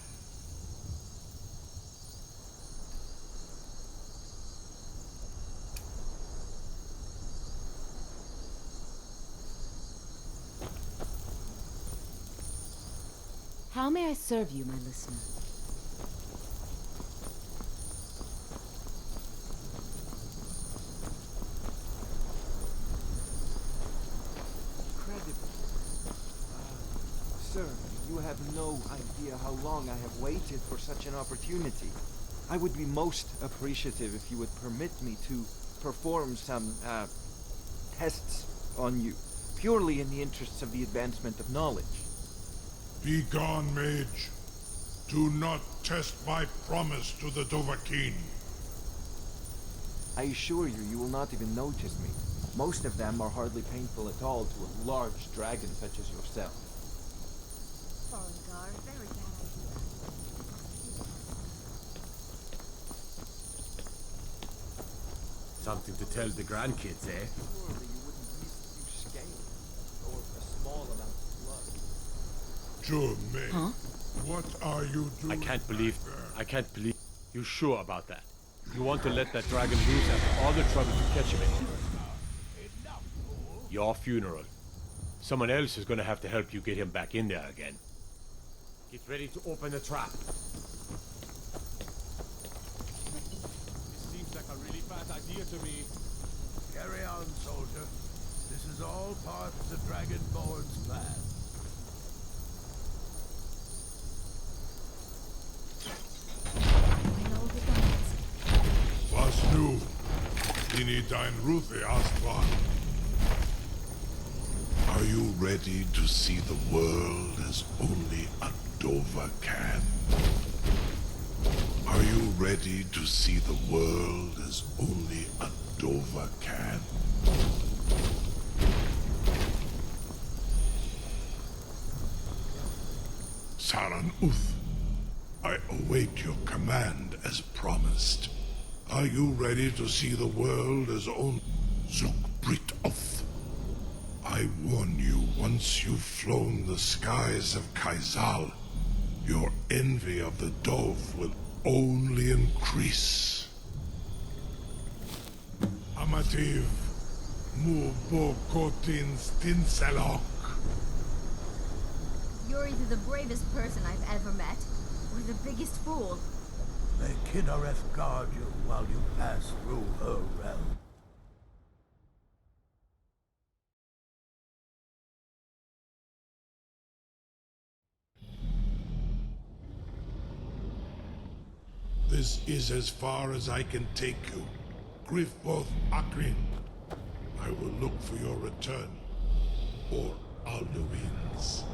How may I serve you, my listener? Sir, you have no idea how long I have waited for such an opportunity. I would be most appreciative if you would permit me to perform some, tests on you, purely in the interests of the advancement of knowledge. Be gone, mage. Do not test my promise to the Dovahkiin. I assure you, you will not even notice me. Most of them are hardly painful at all to a large dragon such as yourself. Very bad idea. Something to tell the grandkids, eh? Surely you wouldn't use scale or a small amount of blood. Sure, mage. Huh? What are you doing? I can't believe. You sure about that? You want to let that dragon loose after all the trouble to catch him in? Your funeral. Someone else is gonna have to help you get him back in there again. Get ready to open the trap. This seems like a really bad idea to me. Carry on, soldier. This is all part of the Dragonborn's plan. Was nu? Dini dein Ruthi Astvan. Are you ready to see the world as only a Dova can? Are you ready to see the world as only a Dova can? Saran Uth, I await your command as promised. Are you ready to see the world as only Zukbrit Oth? I warn you, once you've flown the skies of Kaizal, your envy of the Dove will only increase. Amativ, Mubokotin Stinselok. You're either the bravest person I've ever met, or the biggest fool. May Kynareth guard you while you pass through her realm. This is as far as I can take you. Griffboth Akrin. I will look for your return. Or Alduin's.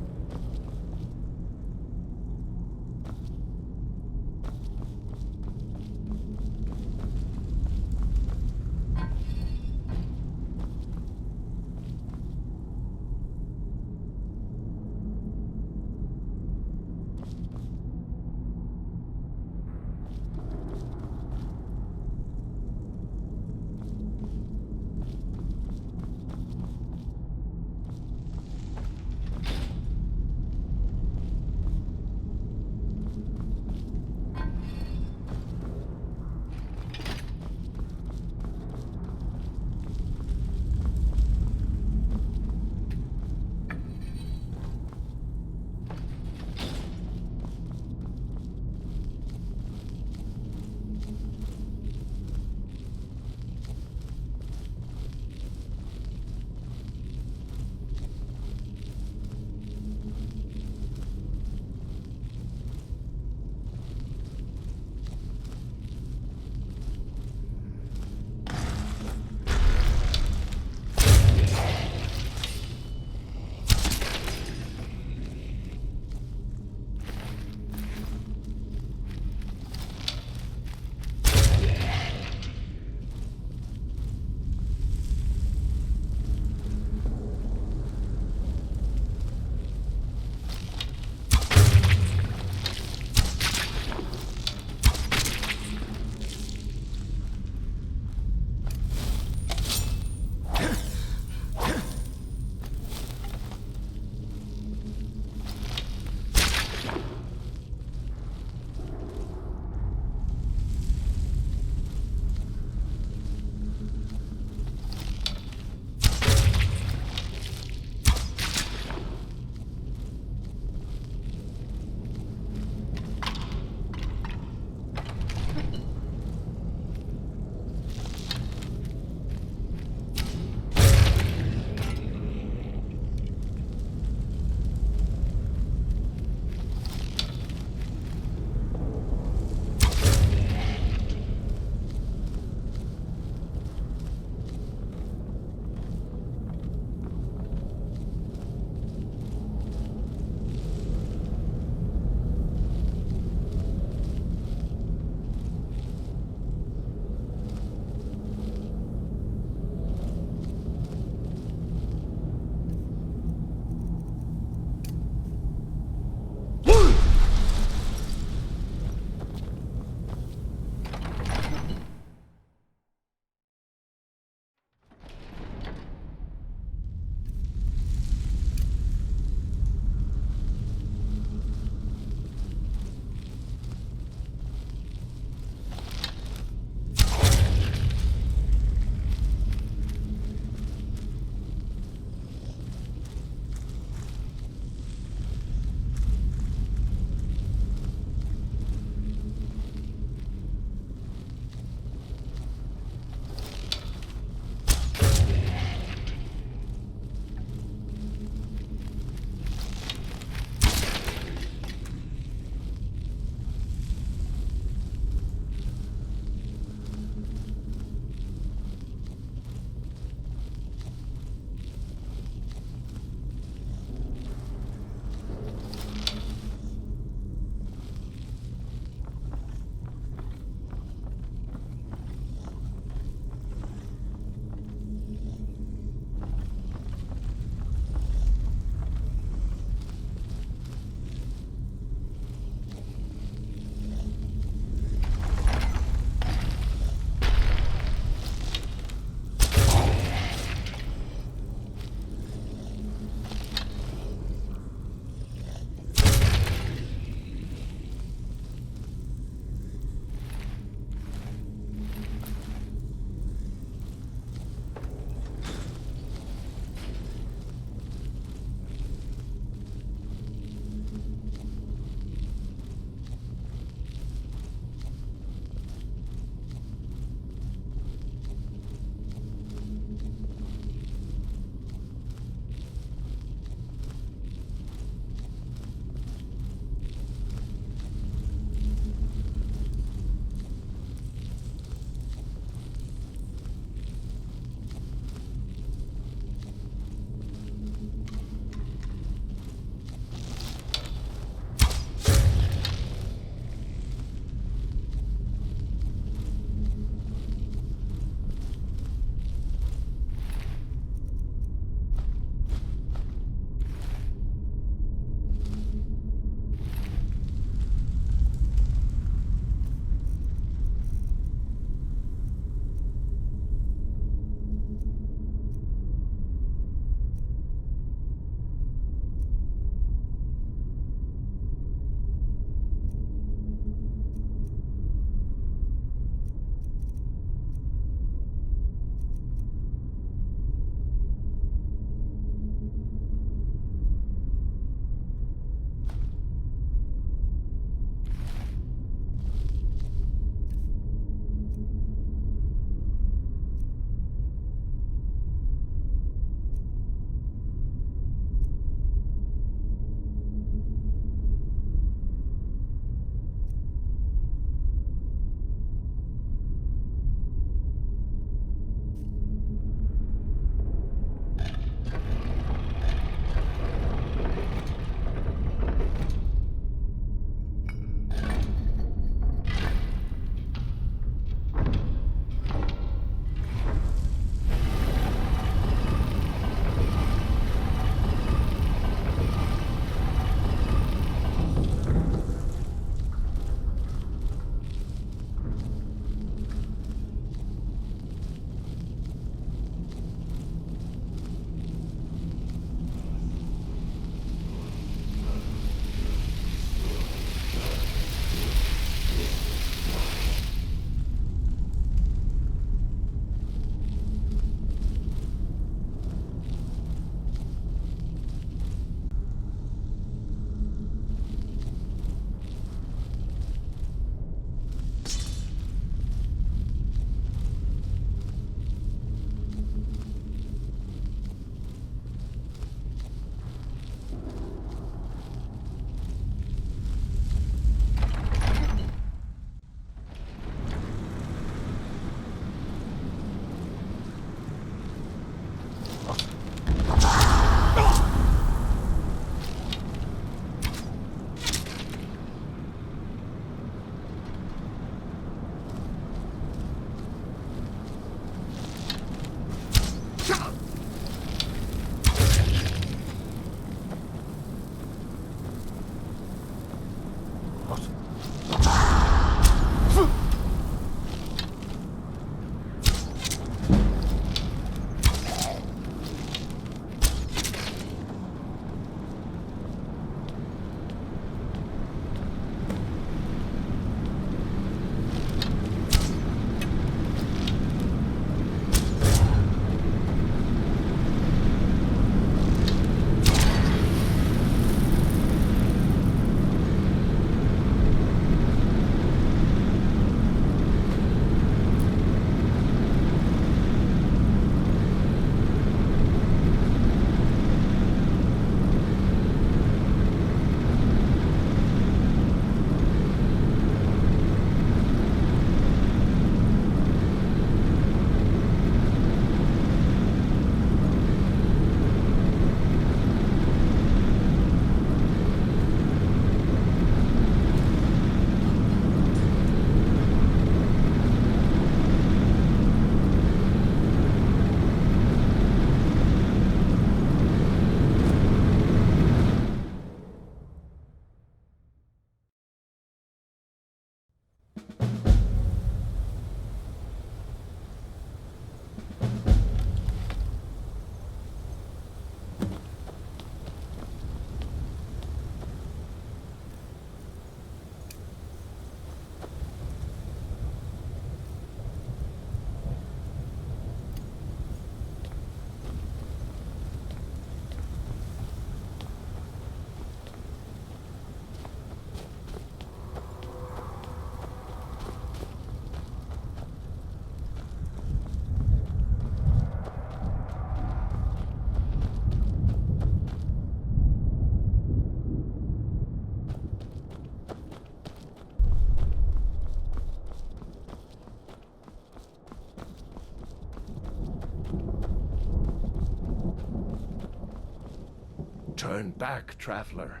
Turn back, traveler.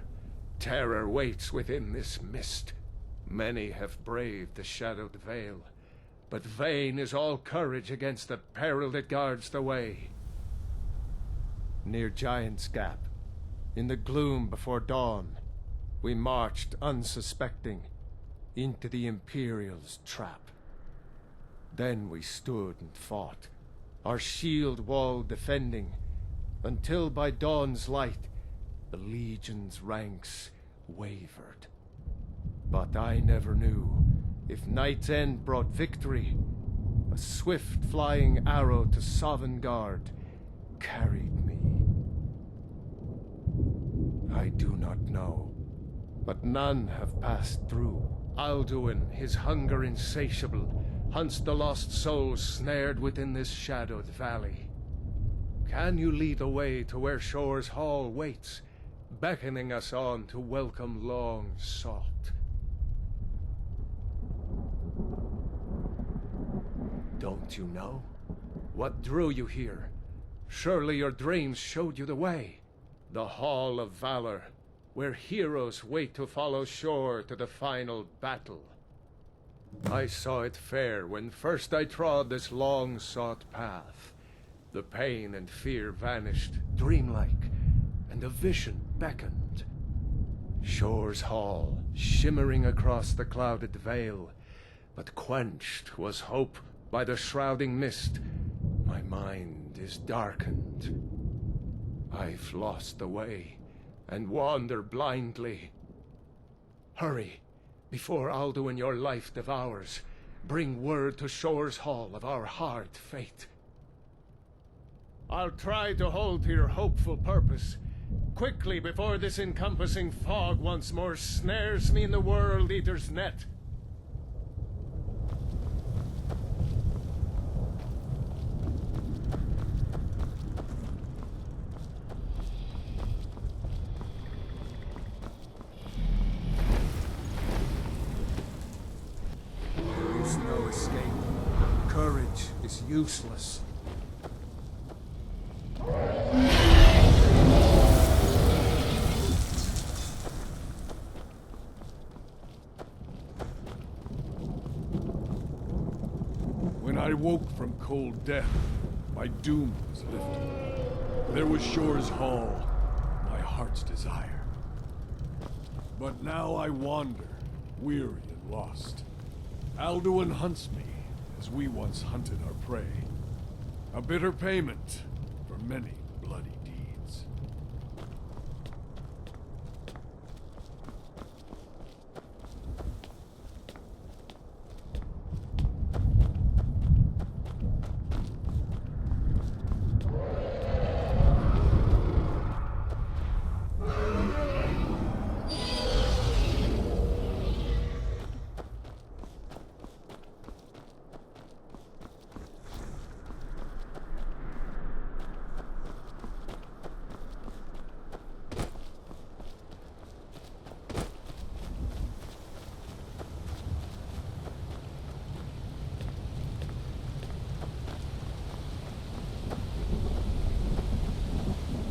Terror waits within this mist. Many have braved the shadowed vale, but vain is all courage against the peril that guards the way. Near Giant's Gap, in the gloom before dawn, we marched unsuspecting into the Imperial's trap. Then we stood and fought, our shield wall defending, until by dawn's light the Legion's ranks wavered. But I never knew if night's end brought victory. A swift flying arrow to Sovngarde carried me. I do not know, but none have passed through. Alduin, his hunger insatiable, hunts the lost souls snared within this shadowed valley. Can you lead the way to where Shore's Hall waits, beckoning us on to welcome long sought? Don't you know? What drew you here? Surely your dreams showed you the way. The Hall of Valor, where heroes wait to follow Shore to the final battle. I saw it fair when first I trod this long-sought path. The pain and fear vanished, dreamlike, and a vision beckoned. Shore's Hall, shimmering across the clouded vale, but quenched was hope by the shrouding mist. My mind is darkened. I've lost the way, and wander blindly. Hurry, before Alduin your life devours. Bring word to Shore's Hall of our hard fate. I'll try to hold to your hopeful purpose, quickly before this encompassing fog once more snares me in the World Eater's net. There is no escape. Courage is useless. When I woke from cold death, my doom was lifted. There was Shore's Hall, my heart's desire. But now I wander, weary and lost. Alduin hunts me, as we once hunted our prey. A bitter payment for many bloody deeds.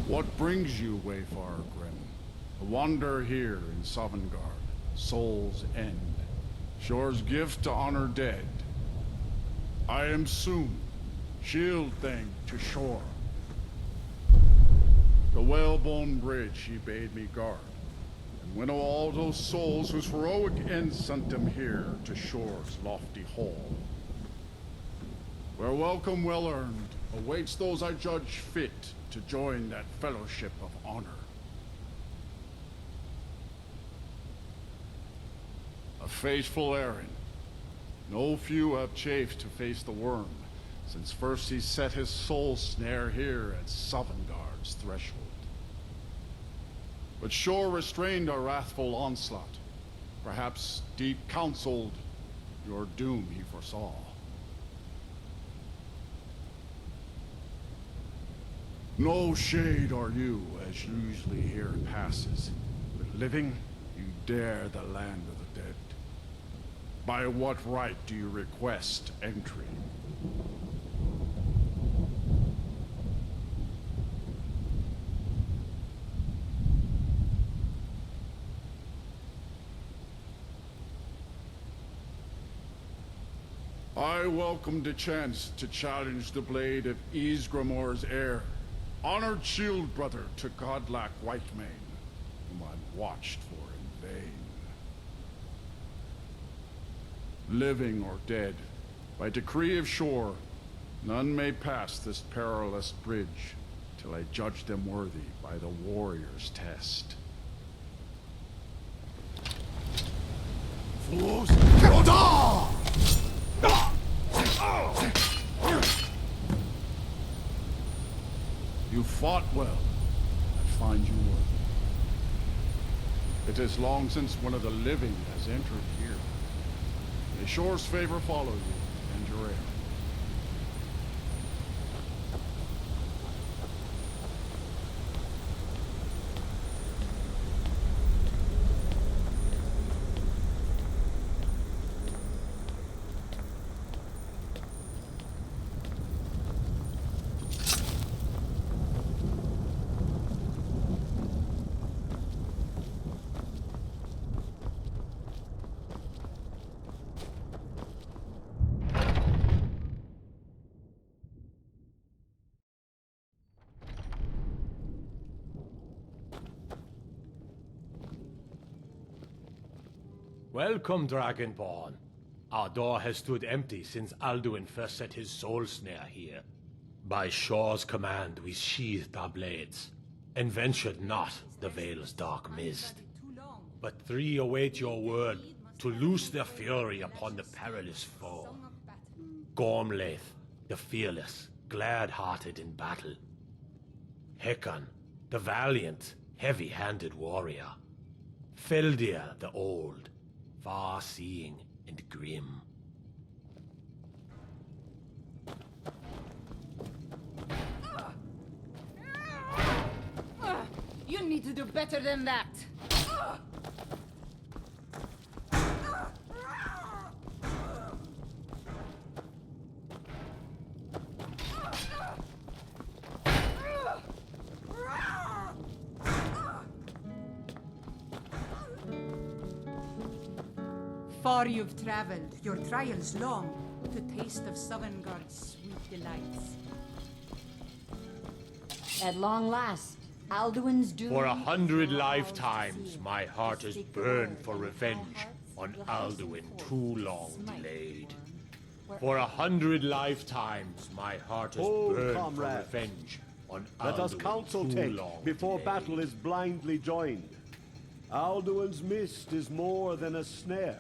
What brings you, Wayfarer Grim? A wander here in Sovngarde, Soul's End, Shore's gift to honor dead. I am soon, shield thing to Shore. The whalebone bridge he bade me guard, and winnow all those souls whose heroic end sent them here to Shore's lofty hall. Where welcome well earned awaits those I judge fit to join that fellowship of honor. A faithful errand. No few have chafed to face the worm, since first he set his soul snare here at Sovngarde's threshold. But Shore restrained our wrathful onslaught. Perhaps deep counseled, your doom he foresaw. No shade are you, as usually here passes. But living, you dare the land of the dead. By what right do you request entry? I welcome the chance to challenge the blade of Ysgramor's heir, honored shield brother to godlike Whitemane, whom I watched for in vain. Living or dead, by decree of Shore, none may pass this perilous bridge till I judge them worthy by the warrior's test. Fools! You fought well. I find you worthy. It is long since one of the living has entered here. May Shore's favor follow you and your heir. Welcome, Dragonborn. Our door has stood empty since Alduin first set his soul snare here. By Shore's command, we sheathed our blades, and ventured not the Vale's dark mist. But three await your word to loose their fury upon the perilous foe. Gormlaith, the fearless, glad-hearted in battle. Hekon, the valiant, heavy-handed warrior. Feldir, the old, far-seeing and grim. You need to do better than that. Far you've traveled, your trials long, to taste of Sovngarde's sweet delights. At long last, Alduin's doom... For 100 lifetimes, my heart has burned for revenge on Alduin too long delayed. For 100 lifetimes, my heart has burned comrades. for revenge on Let us Alduin counsel too take long before delayed. battle is blindly joined. Alduin's mist is more than a snare.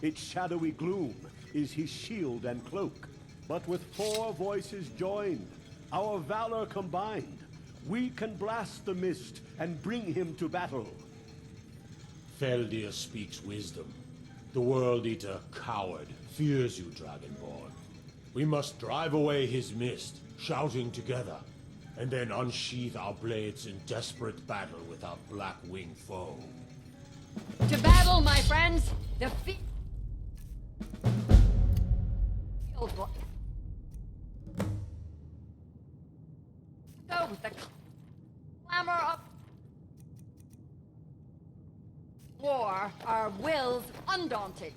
Its shadowy gloom is his shield and cloak. But with 4 voices joined, our valor combined, we can blast the mist and bring him to battle. Feldir speaks wisdom. The World Eater, coward, fears you, Dragonborn. We must drive away his mist, shouting together, and then unsheath our blades in desperate battle with our black-winged foe. To battle, my friends! The field go with the clamor of war, our wills undaunted.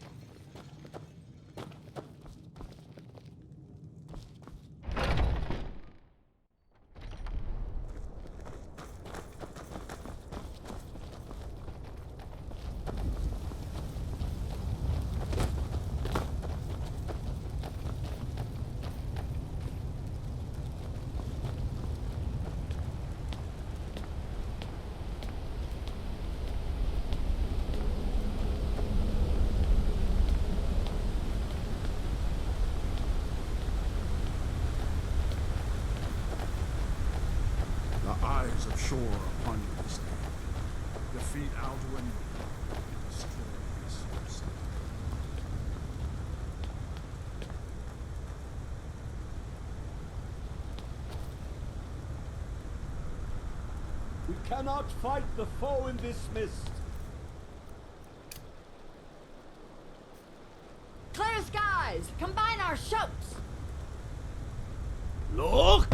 The eyes of Shore upon you this day. Defeat Alduin and destroy his source. We cannot fight the foe in this mist. Clear skies! Combine our shouts! Look!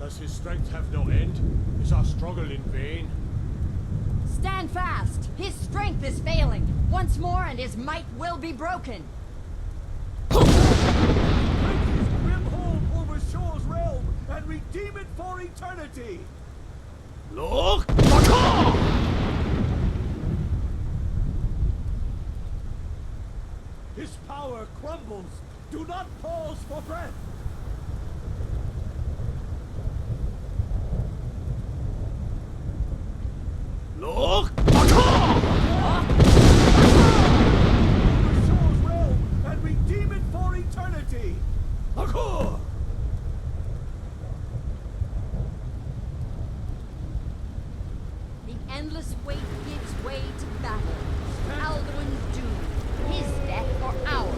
Does his strength have no end? Is our struggle in vain? Stand fast! His strength is failing! Once more and his might will be broken! Break his grim hold over Shor's realm and redeem it for eternity! Look! His power crumbles! Do not pause for breath! Look! Shor's realm and redeem it for eternity! Parkour! The endless weight gives way to battle. Alduin's doom. His death or ours.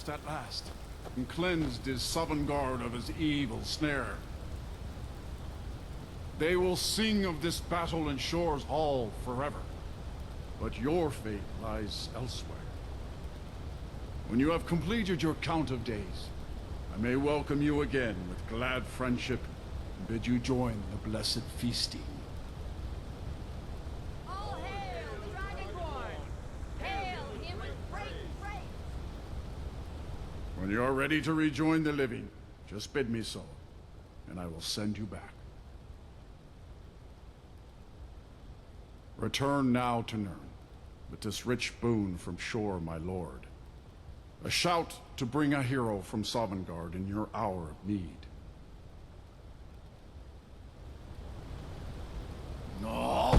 At last, and cleansed his Sovngarde of his evil snare. They will sing of this battle in Shor's Hall forever, but your fate lies elsewhere. When you have completed your count of days, I may welcome you again with glad friendship and bid you join the blessed feasting. When you are ready to rejoin the living, just bid me so, and I will send you back. Return now to Nirn, with this rich boon from Shor, my lord. A shout to bring a hero from Sovngarde in your hour of need. No!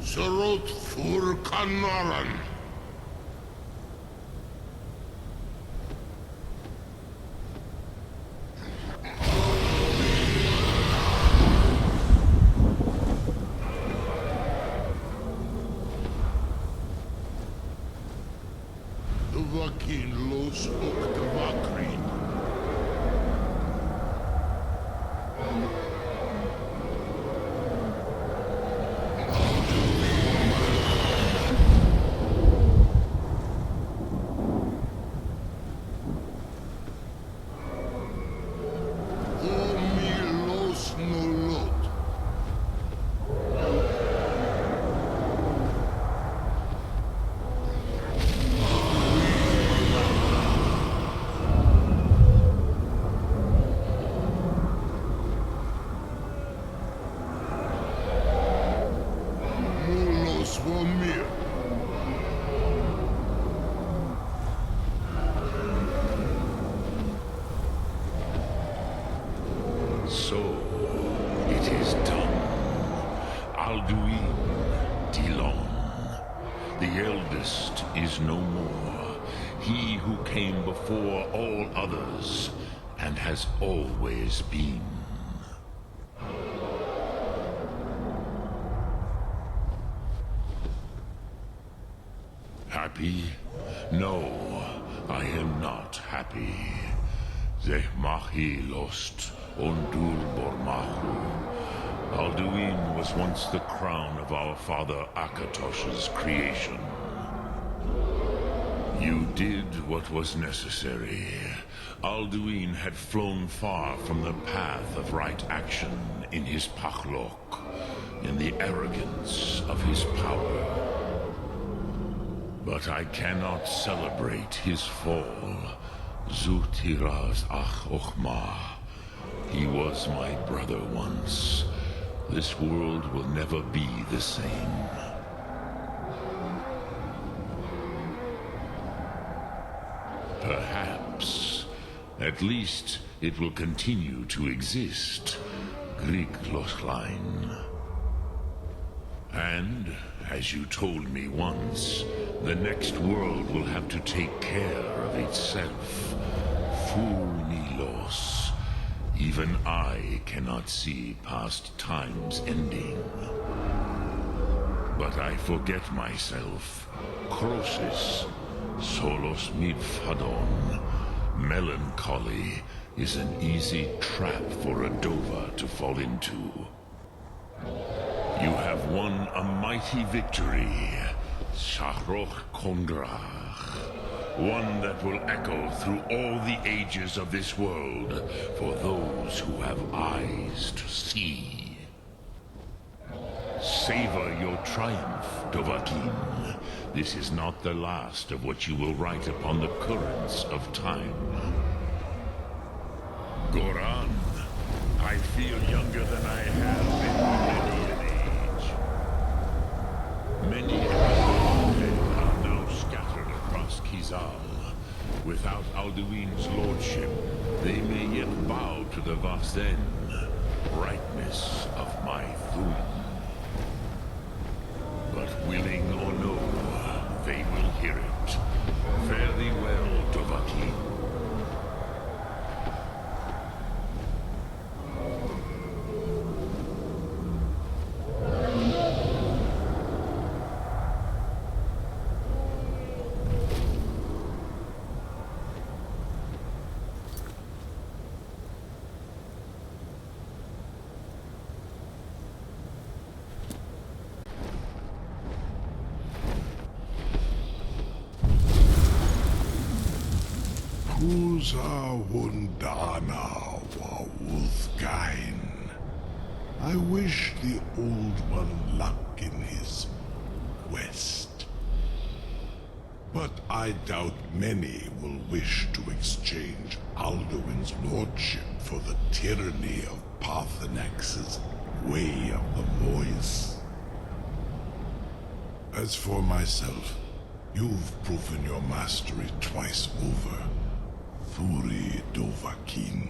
Zerot fur Kanaran. Vakin los Oktavakrin. So, it is done. Alduin, Dilon. The eldest is no more. He who came before all others, and has always been. Happy? No, I am not happy. Zehmahi lost, Ondur Bormahu. Alduin was once the crown of our father Akatosh's creation. You did what was necessary. Alduin had flown far from the path of right action in his Pachlok, in the arrogance of his power. But I cannot celebrate his fall. Zutiraz Ach Ochma. He was my brother once. This world will never be the same. Perhaps. At least it will continue to exist. Greek Lochlein. And, as you told me once, the next world will have to take care of itself. Fulmilos. Even I cannot see past time's ending. But I forget myself. Crosis. Solos midfadon. Melancholy is an easy trap for a Dova to fall into. You have won a mighty victory, Shahroch Kongrach. One that will echo through all the ages of this world for those who have eyes to see. Savor your triumph, Dovahkiin. This is not the last of what you will write upon the currents of time. Goran, I feel younger than I have in many an age. Many men are now scattered across Kizal. Without Alduin's lordship, they may yet bow to the Vasen, brightness of my Thum. But willing or no, they will hear it. Fare thee well, Dovahkiin. Kuza Wundana wa Wolfgain. I wish the Old One luck in his quest. But I doubt many will wish to exchange Alduin's lordship for the tyranny of Parthenax's Way of the Voice. As for myself, you've proven your mastery twice over. Thuri Dovahkiin,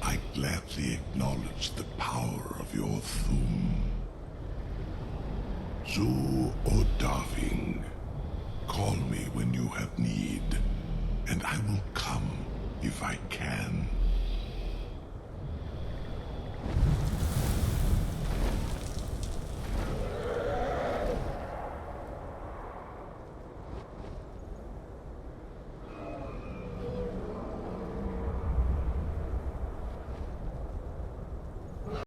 I gladly acknowledge the power of your Thum. Zu Odaving, call me when you have need, and I will come if I can.